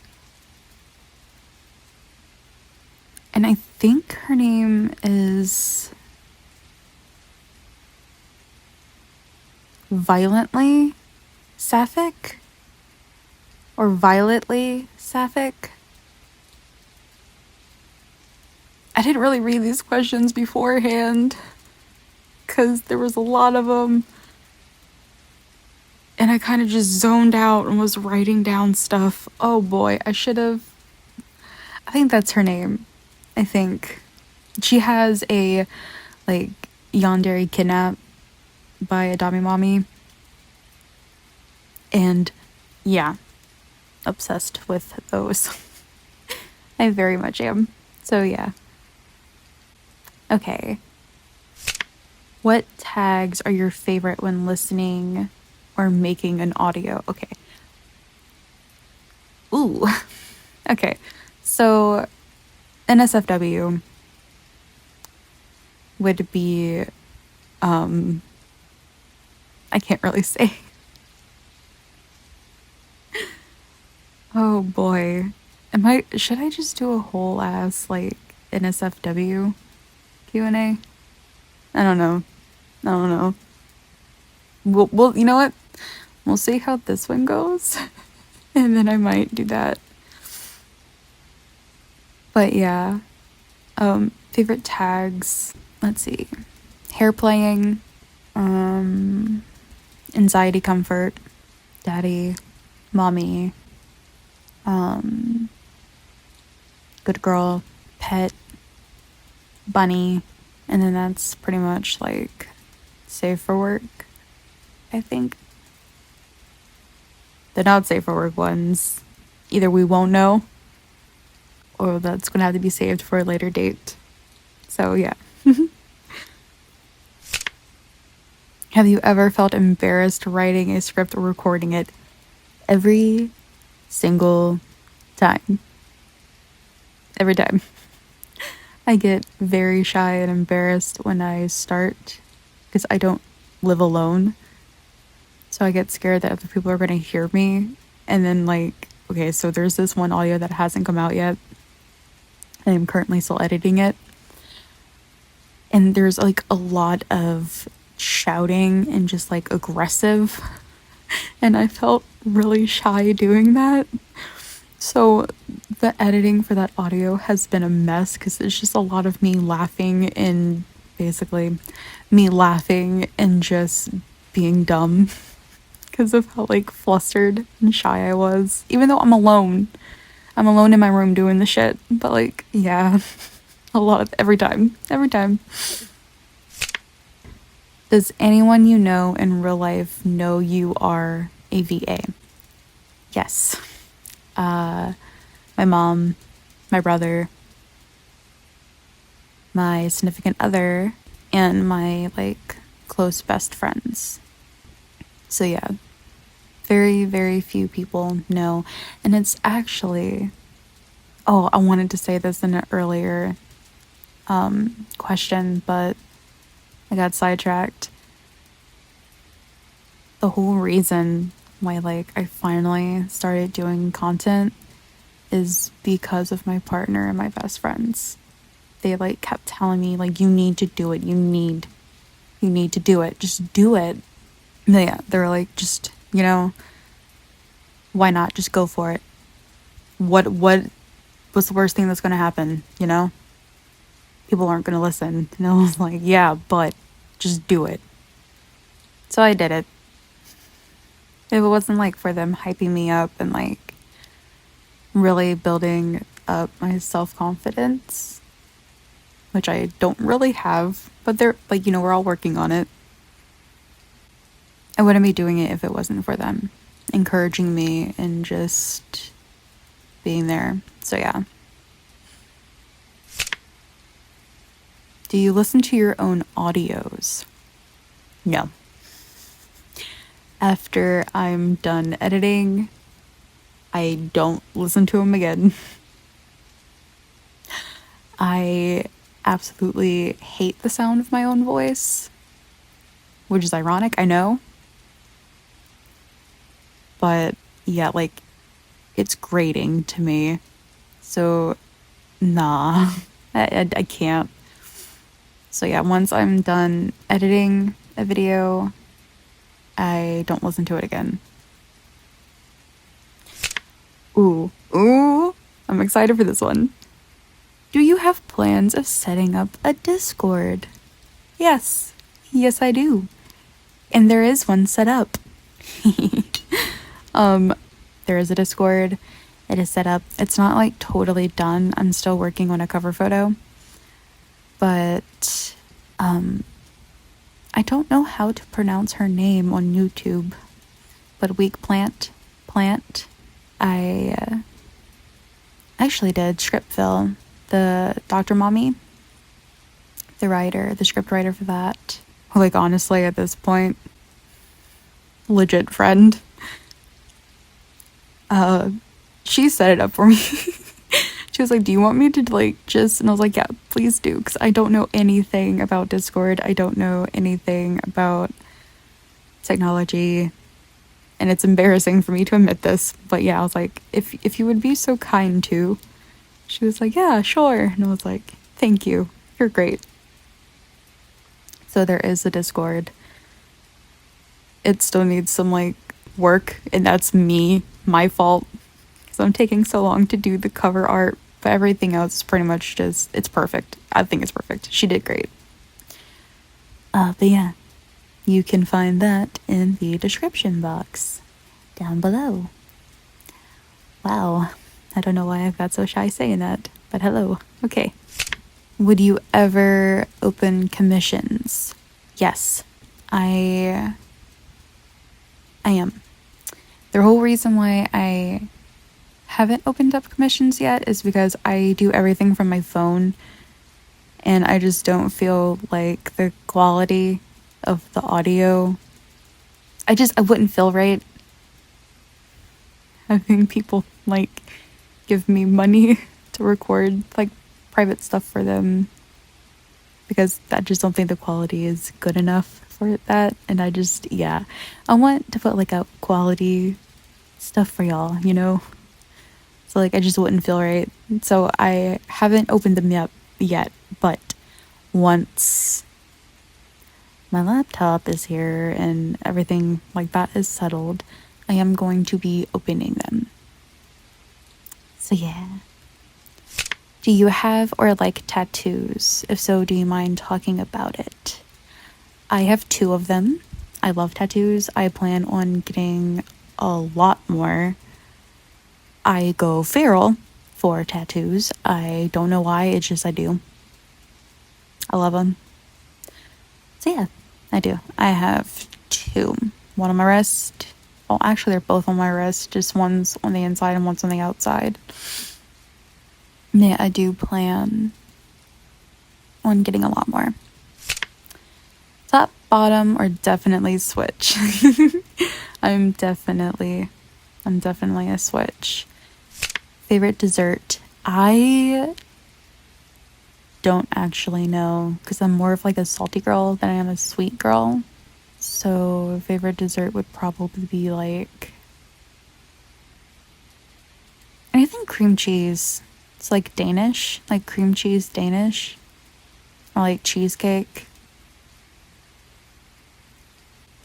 And I think her name is Violently Sapphic? Or Violetly Sapphic? I didn't really read these questions beforehand because there was a lot of them. And I kind of just zoned out and was writing down stuff. Oh boy, I should have. I think that's her name. I think. She has a like yandere kidnap by a dami mommy, and yeah, obsessed with those. I very much am. So yeah. Okay. What tags are your favorite when listening or making an audio? Okay. Ooh. Okay. So NSFW would be I can't really say. Oh boy. Should I just do a whole ass like NSFW Q&A? I don't know. I don't know. We'll you know what? We'll see how this one goes. And then I might do that. But yeah. Favorite tags. Let's see. Hair playing. Anxiety comfort. Daddy. Mommy. Good girl. Pet. Bunny. And then that's pretty much like safe for work, I think. The not safe for work ones, either we won't know or that's gonna have to be saved for a later date. So yeah. Have you ever felt embarrassed writing a script or recording it? Every single time. Every time. I get very shy and embarrassed when I start because I don't live alone. So I get scared that other people are going to hear me. And then, like, okay, so there's this one audio that hasn't come out yet. I am currently still editing it. And there's like a lot of shouting and just like aggressive. And I felt really shy doing that. So the editing for that audio has been a mess because it's just a lot of me laughing and basically me laughing and just being dumb because of how like flustered and shy I was. Even though I'm alone. I'm alone in my room doing the shit. But like, yeah. A lot of every time. Every time. Does anyone you know in real life know you are a VA? Yes. My mom, my brother, my significant other, and my like close best friends. So yeah, very, very few people know. And it's actually, oh, I wanted to say this in an earlier question, but I got sidetracked. The whole reason why like I finally started doing content is because of my partner and my best friends. They like kept telling me like you need to do it. You need to do it. Just do it. And yeah, they're like just, you know, why not just go for it? What's the worst thing that's going to happen, you know? People aren't going to listen. And I was like, yeah, but just do it. So I did it. If it wasn't like for them hyping me up and like really building up my self-confidence, which I don't really have, but they're like, you know, we're all working on it. I wouldn't be doing it if it wasn't for them encouraging me and just being there. So yeah. Do you listen to your own audios? No. After I'm done editing, I don't listen to them again. I absolutely hate the sound of my own voice, which is ironic, I know. But yeah, like, it's grating to me. So, nah, I can't. So yeah, once I'm done editing a video, I don't listen to it again. Ooh, I'm excited for this one. Do you have plans of setting up a Discord? Yes, I do. And there is one set up. There is a Discord. It is set up. It's not like totally done. I'm still working on a cover photo. but I don't know how to pronounce her name on YouTube. But Weak Plant. I actually did Scriptville, the Dr. Mommy, the script writer for that. Like, honestly, at this point, legit friend. She set it up for me. She was like, do you want me to like just, and I was like, yeah, please do, because I don't know anything about Discord. I don't know anything about technology, and it's embarrassing for me to admit this, but yeah, I was like, if you would be so kind to. She was like, yeah, sure. And I was like, thank you, you're great. So there is a Discord. It still needs some like work, and that's my fault, because I'm taking so long to do the cover art, but everything else is pretty much just, it's perfect. I think it's perfect. She did great. But yeah, you can find that in the description box down below. Wow, I don't know why I got so shy saying that, but hello. Okay. Would you ever open commissions? Yes, I am. The whole reason why I haven't opened up commissions yet is because I do everything from my phone, and I just don't feel like the quality of the audio, I wouldn't feel right having people like give me money to record like private stuff for them, because I just don't think the quality is good enough for that. And I want to put like out quality stuff for y'all, you know? So like I just wouldn't feel right. So I haven't opened them yet, but once my laptop is here and everything like that is settled, I am going to be opening them. So yeah. Do you have or like tattoos? If so, do you mind talking about it? I have 2 of them. I love tattoos. I plan on getting a lot more. I go feral for tattoos. I don't know why, it's just I do. I love them. So yeah, I do. I have 2. One on my wrist. Well, actually, they're both on my wrist. Just one's on the inside and one's on the outside. Yeah, I do plan on getting a lot more. Top, bottom, or definitely switch? I'm definitely a switch. Favorite dessert? I don't actually know, because I'm more of like a salty girl than I am a sweet girl. So favorite dessert would probably be like, I think cream cheese. It's like Danish, like cream cheese Danish, or like cheesecake.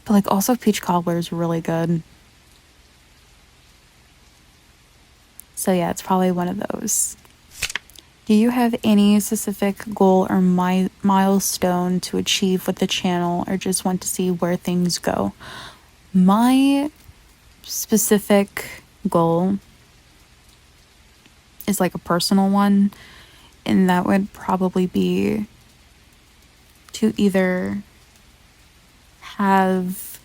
But like also peach cobbler is really good. So yeah, it's probably one of those. Do you have any specific goal or milestone to achieve with the channel, or just want to see where things go? My specific goal is like a personal one, and that would probably be to either have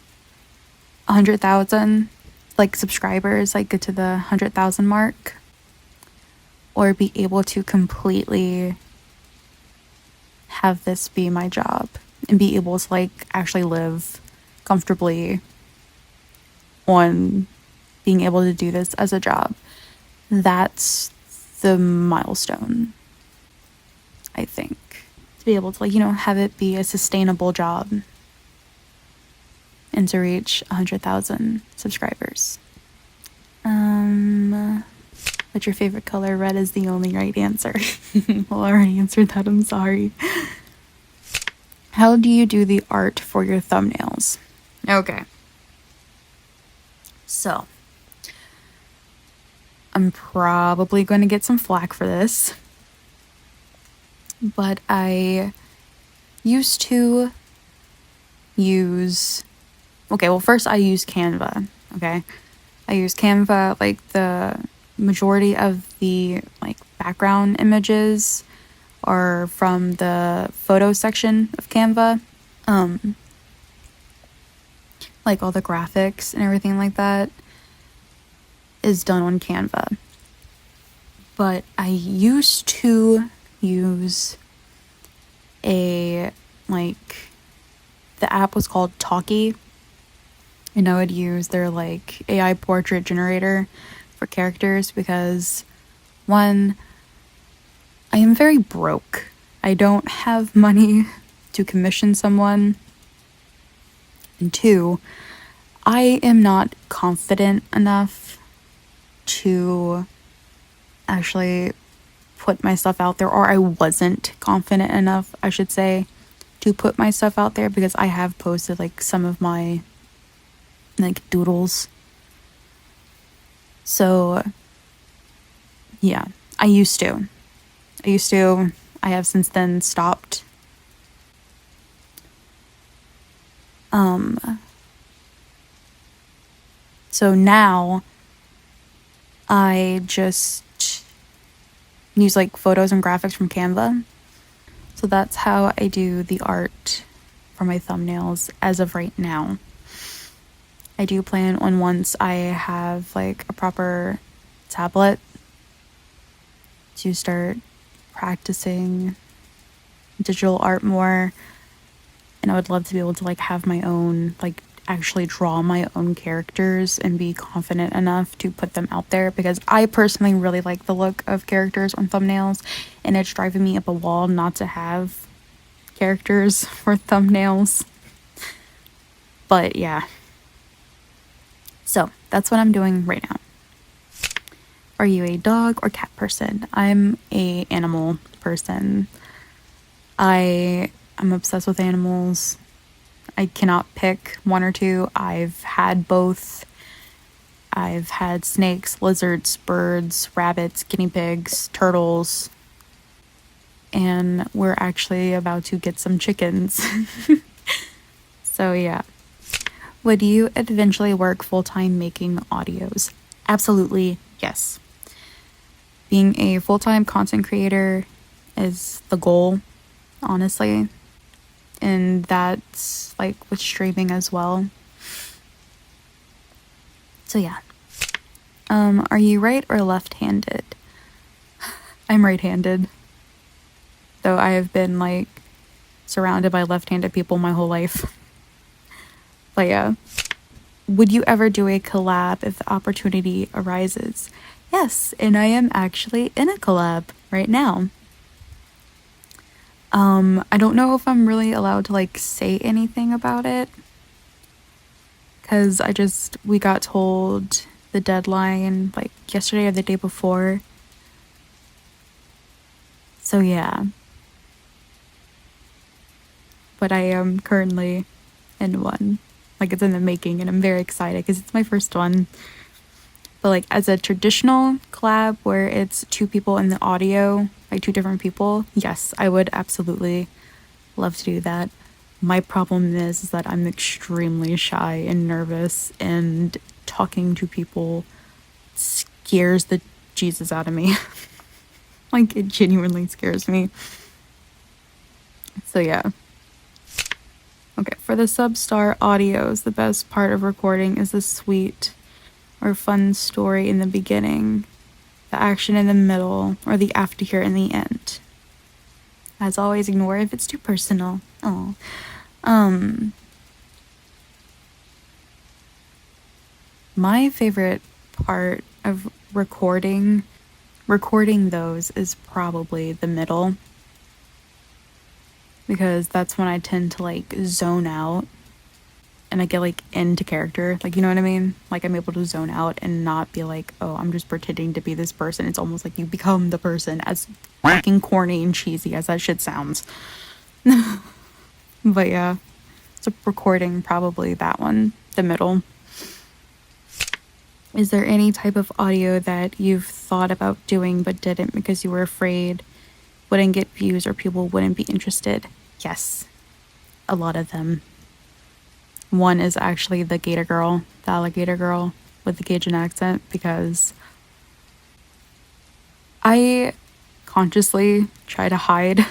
100,000 like subscribers, like get to the 100,000 mark, or be able to completely have this be my job and be able to like actually live comfortably on being able to do this as a job. That's the milestone, I think, to be able to like, you know, have it be a sustainable job and to reach 100,000 subscribers. What's your favorite color? Red is the only right answer. Well, I already answered that, I'm sorry. How do you do the art for your thumbnails? Okay. So, I'm probably going to get some flack for this, but I used to use, okay, well first I use Canva, okay? I use Canva, like the majority of the like background images are from the photo section of Canva. Like all the graphics and everything like that is done on Canva. But I used to use the app was called Talkie, and I would use their like AI portrait generator for characters because, one, I am very broke. I don't have money to commission someone. And two, I am not confident enough to actually put my stuff out there, or I wasn't confident enough, I should say, to put my stuff out there, because I have posted like some of my like doodles. So yeah, I used to. I have since then stopped. So now I just use like photos and graphics from Canva. So that's how I do the art for my thumbnails as of right now. I do plan on, once I have like a proper tablet, to start practicing digital art more. And I would love to be able to like have my own, like actually draw my own characters and be confident enough to put them out there, because I personally really like the look of characters on thumbnails, and it's driving me up a wall not to have characters for thumbnails. But yeah, so that's what I'm doing right now. Are you a dog or cat person? I'm a animal person. I'm obsessed with animals. I cannot pick one or two. I've had both. I've had snakes, lizards, birds, rabbits, guinea pigs, turtles, and we're actually about to get some chickens. So yeah. Would you eventually work full-time making audios? Absolutely, yes. Being a full-time content creator is the goal, honestly. And that's like with streaming as well. So yeah. Are you right or left-handed? I'm right-handed. Though I have been like surrounded by left-handed people my whole life. But yeah. Would you ever do a collab if the opportunity arises? Yes, and I am actually in a collab right now. I don't know if I'm really allowed to like say anything about it, because we got told the deadline like yesterday or the day before. So yeah. But I am currently in one. Like, it's in the making, and I'm very excited because it's my first one. But like as a traditional collab where it's two people in the audio, like two different people, yes, I would absolutely love to do that. My problem is that I'm extremely shy and nervous, and talking to people scares the Jesus out of me. Like, it genuinely scares me. So yeah. Okay, for the Substar audios, the best part of recording is the sweet or fun story in the beginning, the action in the middle, or the aftercare in the end. As always, ignore if it's too personal. Oh. My favorite part of recording those is probably the middle, because that's when I tend to like zone out and I get like into character, like, you know what I mean? Like, I'm able to zone out and not be like, oh, I'm just pretending to be this person. It's almost like you become the person, as fucking corny and cheesy as that shit sounds. But yeah, so recording, probably that one, the middle. Is there any type of audio that you've thought about doing but didn't because you were afraid wouldn't get views or people wouldn't be interested? Yes, a lot of them. One is actually the alligator girl with the Cajun accent, because I consciously try to hide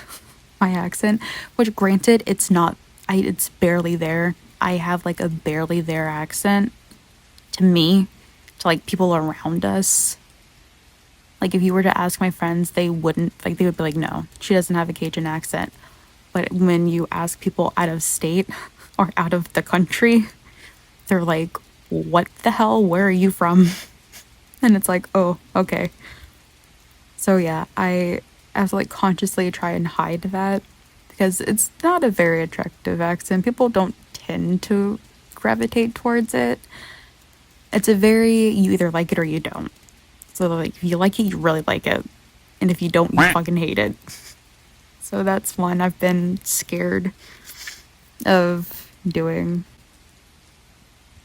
my accent, which granted, it's not, it's barely there. I have like a barely there accent to me, to like people around us. Like if you were to ask my friends, they wouldn't, like they would be like, no, she doesn't have a Cajun accent. But when you ask people out of state or out of the country, they're like, what the hell? Where are you from? And it's like, oh, okay. So yeah, I have to like consciously try and hide that because it's not a very attractive accent. People don't tend to gravitate towards it. It's a very, you either like it or you don't. So like if you like it, you really like it. And if you don't, you fucking hate it. So that's one I've been scared of doing.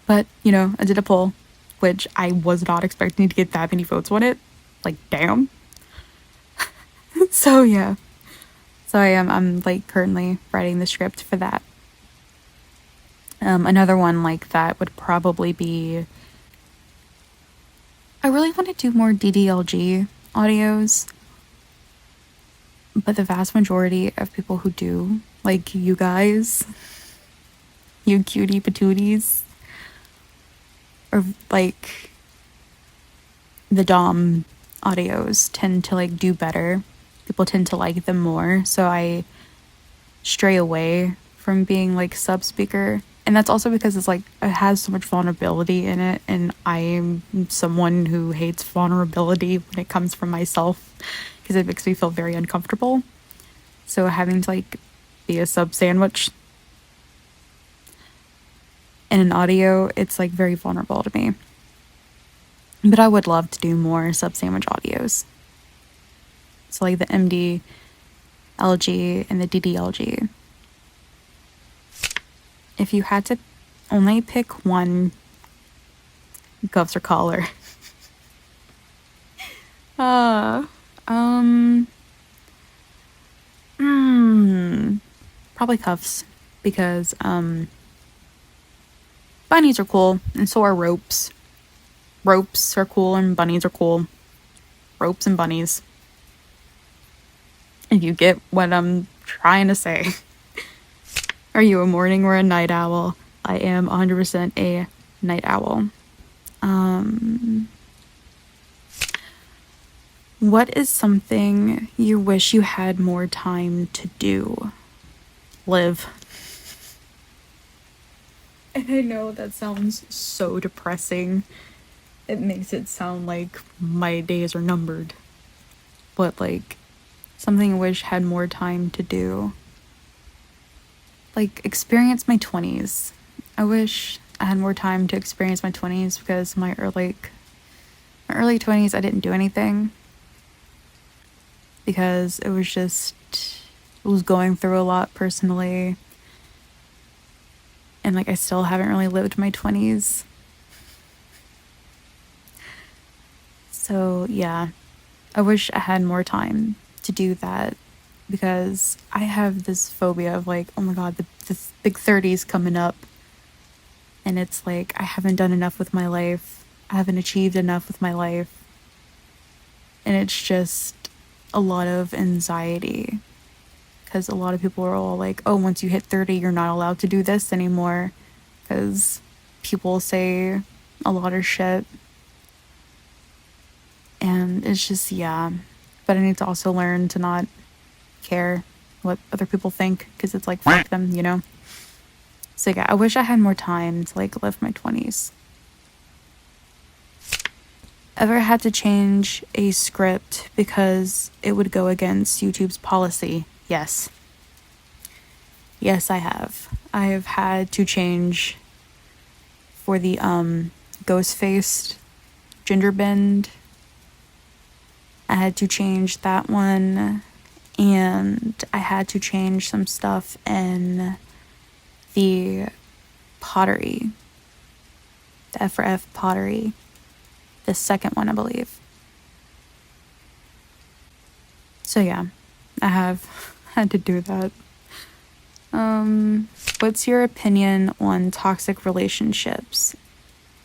But, you know, I did a poll, which I was not expecting to get that many votes on it. Like, damn. So, yeah. So I'm like currently writing the script for that. Another one like that would probably be, I really want to do more DDLG audios. But the vast majority of people who do, like you guys, you cutie patooties, or like the Dom audios tend to like do better. People tend to like them more. So I stray away from being like sub speaker. And that's also because it's like, it has so much vulnerability in it. And I am someone who hates vulnerability when it comes from myself, because it makes me feel very uncomfortable. So having to like be a sub sandwich in an audio, it's like very vulnerable to me. But I would love to do more sub sandwich audios. So like the MDLG and the DDLG. If you had to only pick one, cuffs or collar. Probably cuffs, because bunnies are cool, and so are ropes. Ropes are cool and bunnies are cool. Ropes and bunnies. If you get what I'm trying to say. Are you a morning or a night owl? I am 100% a night owl. What is something you wish you had more time to do? Live. And I know that sounds so depressing. It makes it sound like my days are numbered. But like, something I wish had more time to do. Like, experience my 20s. I wish I had more time to experience my 20s, because my early 20s I didn't do anything. Because it was going through a lot personally. And like, I still haven't really lived my 20s. So yeah, I wish I had more time to do that, because I have this phobia of like, oh my god, the big 30s coming up. And it's like, I haven't done enough with my life. I haven't achieved enough with my life. And it's just a lot of anxiety. Because a lot of people are all like, oh, once you hit 30, you're not allowed to do this anymore. Because people say a lot of shit. And it's just, yeah. But I need to also learn to not care what other people think, because it's like, fuck them, you know? So yeah, I wish I had more time to like live my 20s. Ever had to change a script because it would go against YouTube's policy? Yes. Yes, I have. I have had to change for the ghost-faced ginger bend. I had to change that one, and I had to change some stuff in the pottery, the F4A pottery, the second one, I believe. So yeah, I have had to do that. What's your opinion on toxic relationships?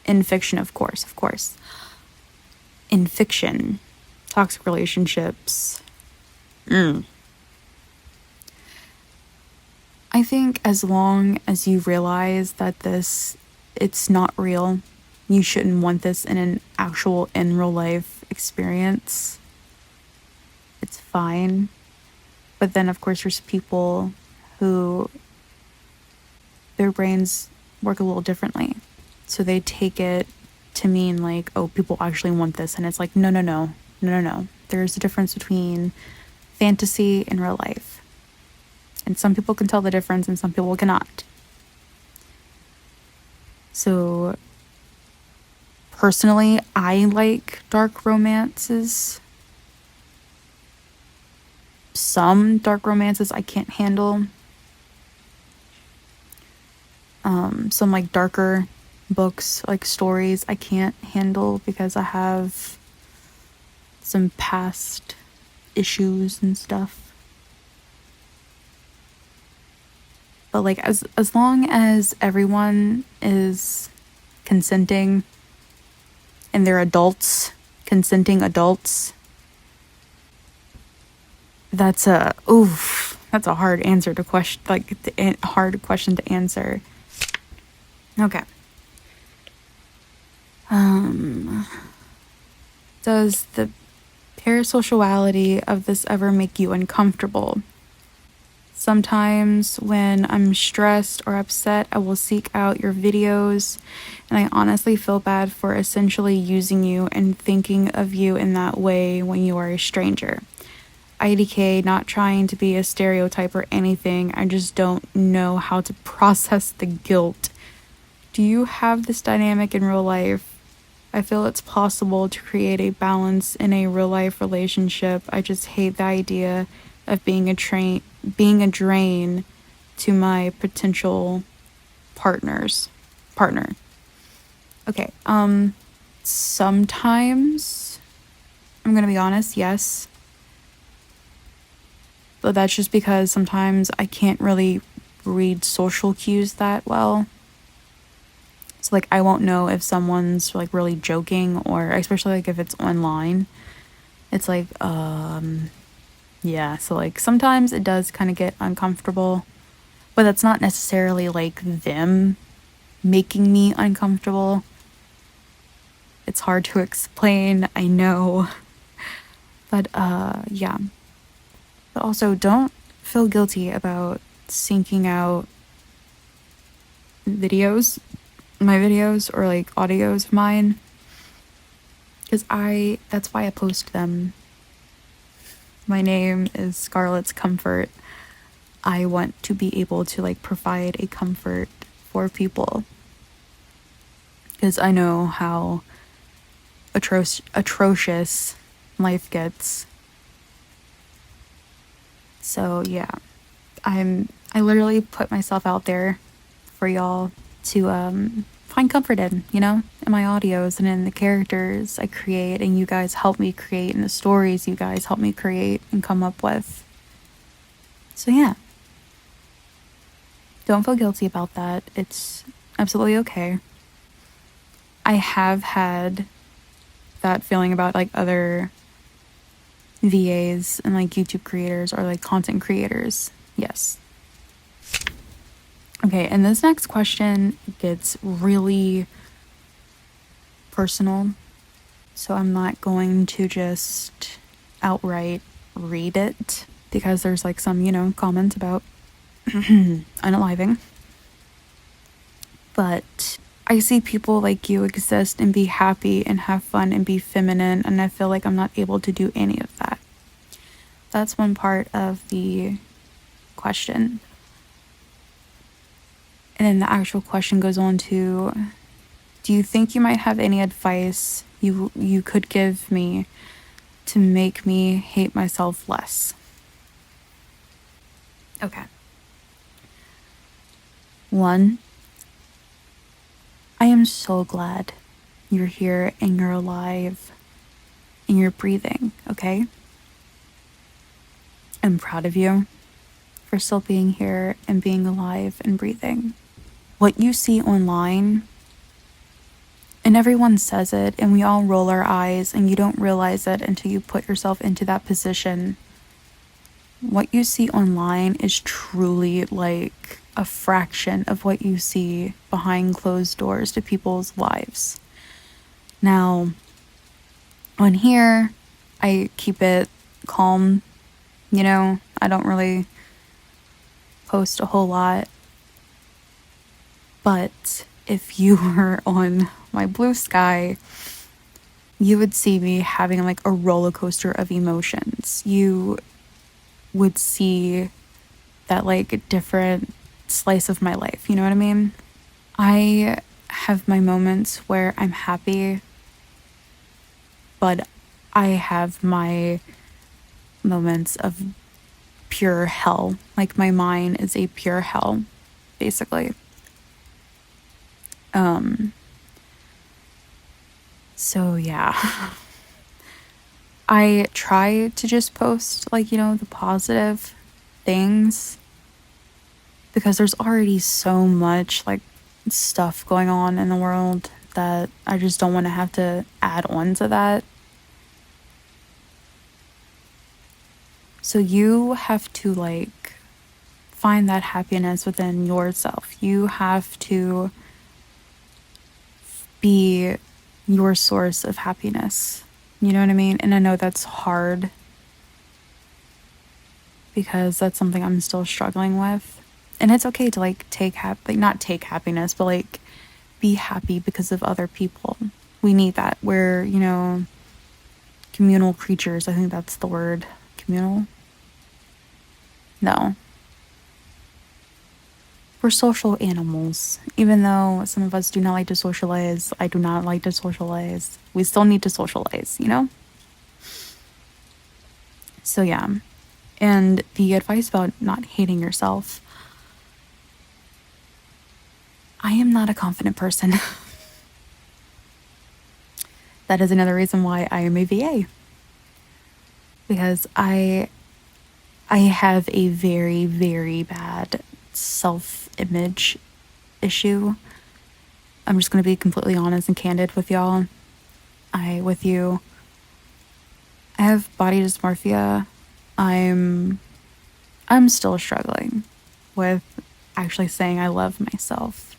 In fiction, of course. In fiction, toxic relationships I think as long as you realize that it's not real, you shouldn't want this in an actual in real life experience, it's fine. But then, of course, there's people who their brains work a little differently. So they take it to mean like, oh, people actually want this. And it's like, no. There's a difference between fantasy and real life. And some people can tell the difference and some people cannot. So personally, I like dark romances. Some dark romances I can't handle. Some like darker books, like stories, I can't handle because I have some past issues and stuff. But like as long as everyone is consenting and they're adults, consenting adults, that's a hard answer to question, like hard question to answer. Okay. Does the parasociality of this ever make you uncomfortable? Sometimes when I'm stressed or upset, I will seek out your videos, and I honestly feel bad for essentially using you and thinking of you in that way when you are a stranger. IDK, not trying to be a stereotype or anything, I just don't know how to process the guilt. Do you have this dynamic in real life? I feel it's possible to create a balance in a real life relationship. I just hate the idea of being a drain to my potential partner. Okay, sometimes, I'm gonna be honest, yes. But that's just because sometimes I can't really read social cues that well. So like I won't know if someone's like really joking, or especially like if it's online. It's like yeah, so like sometimes it does kind of get uncomfortable, but that's not necessarily like them making me uncomfortable. It's hard to explain, I know. But yeah. But also don't feel guilty about syncing out my videos or like audios of mine, because that's why I post them. My name is Scarlett's Comfort. I want to be able to like provide a comfort for people, because I know how atrocious life gets. So yeah, I literally put myself out there for y'all to find comfort in, in my audios and in the characters I create and you guys help me create, and the stories you guys help me create and come up with. So yeah, don't feel guilty about that. It's absolutely okay. I have had that feeling about like other VAs and like YouTube creators or like content creators. Yes. Okay, and this next question gets really personal, so I'm not going to just outright read it because there's like some, comments about unaliving. But I see people like you exist and be happy and have fun and be feminine, and I feel like I'm not able to do any of that. That's one part of the question. And then the actual question goes on to, do you think you might have any advice you could give me to make me hate myself less? Okay. 1, I am so glad you're here and you're alive and you're breathing, okay? I'm proud of you for still being here and being alive and breathing. What you see online, and everyone says it, and we all roll our eyes, and you don't realize it until you put yourself into that position. what you see online is truly like a fraction of what you see behind closed doors to people's lives. Now, on here, I keep it calm, I don't really post a whole lot. But if you were on my Bluesky, you would see me having like a roller coaster of emotions. You would see that like different slice of my life, you know what I mean? I have my moments where I'm happy, but I have my moments of pure hell. Like my mind is a pure hell, basically. So yeah. I try to just post like, the positive things because there's already so much like stuff going on in the world that I just don't want to have to add on to that. So you have to like find that happiness within yourself. You have to be your source of happiness. You know what I mean? And I know that's hard because that's something I'm still struggling with. And it's okay to like not take happiness, but like be happy because of other people. We need that. We're, communal creatures. I think that's the word. Communal? No. We're social animals. Even though some of us do not like to socialize, I do not like to socialize. We still need to socialize, So yeah. And the advice about not hating yourself. I am not a confident person. That is another reason why I am a VA. Because I have a very, very bad self-image issue. I'm just going to be completely honest and candid with y'all. I have body dysmorphia. I'm still struggling with actually saying I love myself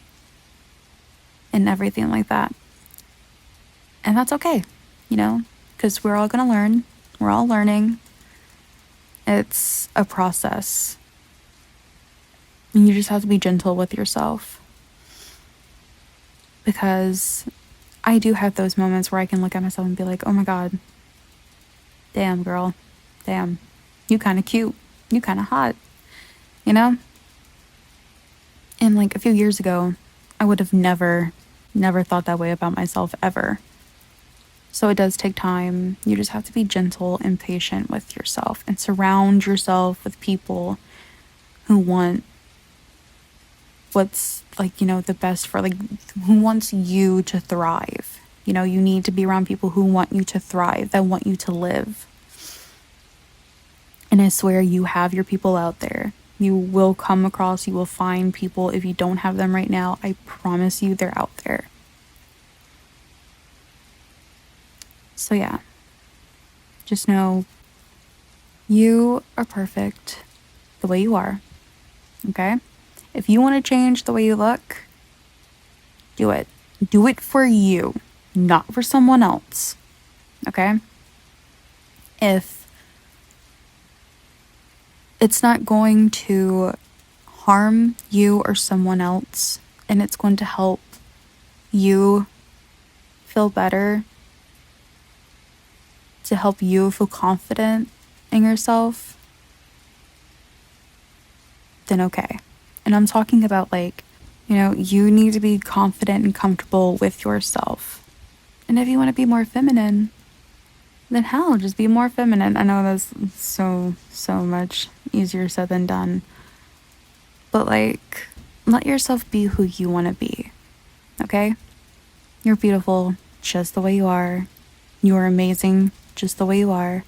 and everything like that. And that's okay, because we're all going to learn. We're all learning. It's a process. And you just have to be gentle with yourself. Because I do have those moments where I can look at myself and be like, oh my God, damn girl, damn, you kind of cute, you kind of hot, And like a few years ago, I would have never thought that way about myself ever. So it does take time. You just have to be gentle and patient with yourself and surround yourself with people who want what's like, the best for like, who wants you to thrive. You need to be around people who want you to thrive, that want you to live. And I swear you have your people out there. You will find people. If you don't have them right now, I promise you they're out there. So yeah, just know you are perfect the way you are, okay? If you want to change the way you look, do it. Do it for you, not for someone else, okay? If it's not going to harm you or someone else, and it's going to help you feel better, to help you feel confident in yourself, then okay. And I'm talking about like, you need to be confident and comfortable with yourself. And if you want to be more feminine, then hell, just be more feminine. I know that's so much easier said than done. But like, let yourself be who you want to be, okay? You're beautiful just the way you are. You are amazing just the way you are.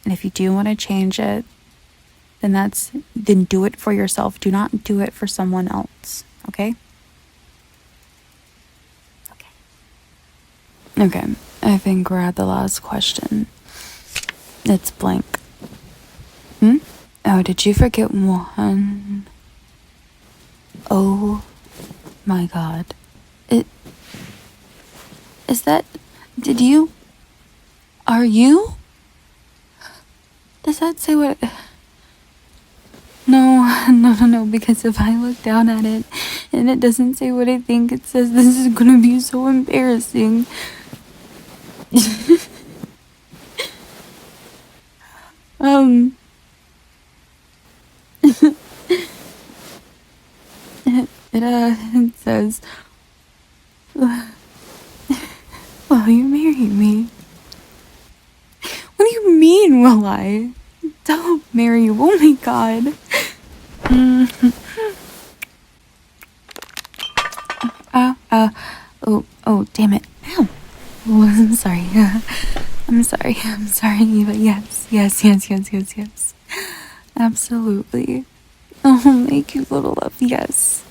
And if you do want to change it, then do it for yourself. Do not do it for someone else, okay? Okay, I think we're at the last question. It's blank. Oh, did you forget one? Oh my god. Is that... Did you... Are you? Does that say what... No, because if I look down at it and it doesn't say what I think it says, this is gonna be so embarrassing. It says, will you marry me? What do you mean, will I? Don't marry you. Oh my god. Oh, damn it. Ow. Oh, I'm sorry. I'm sorry, but yes. Absolutely. Oh, my cute little love, yes.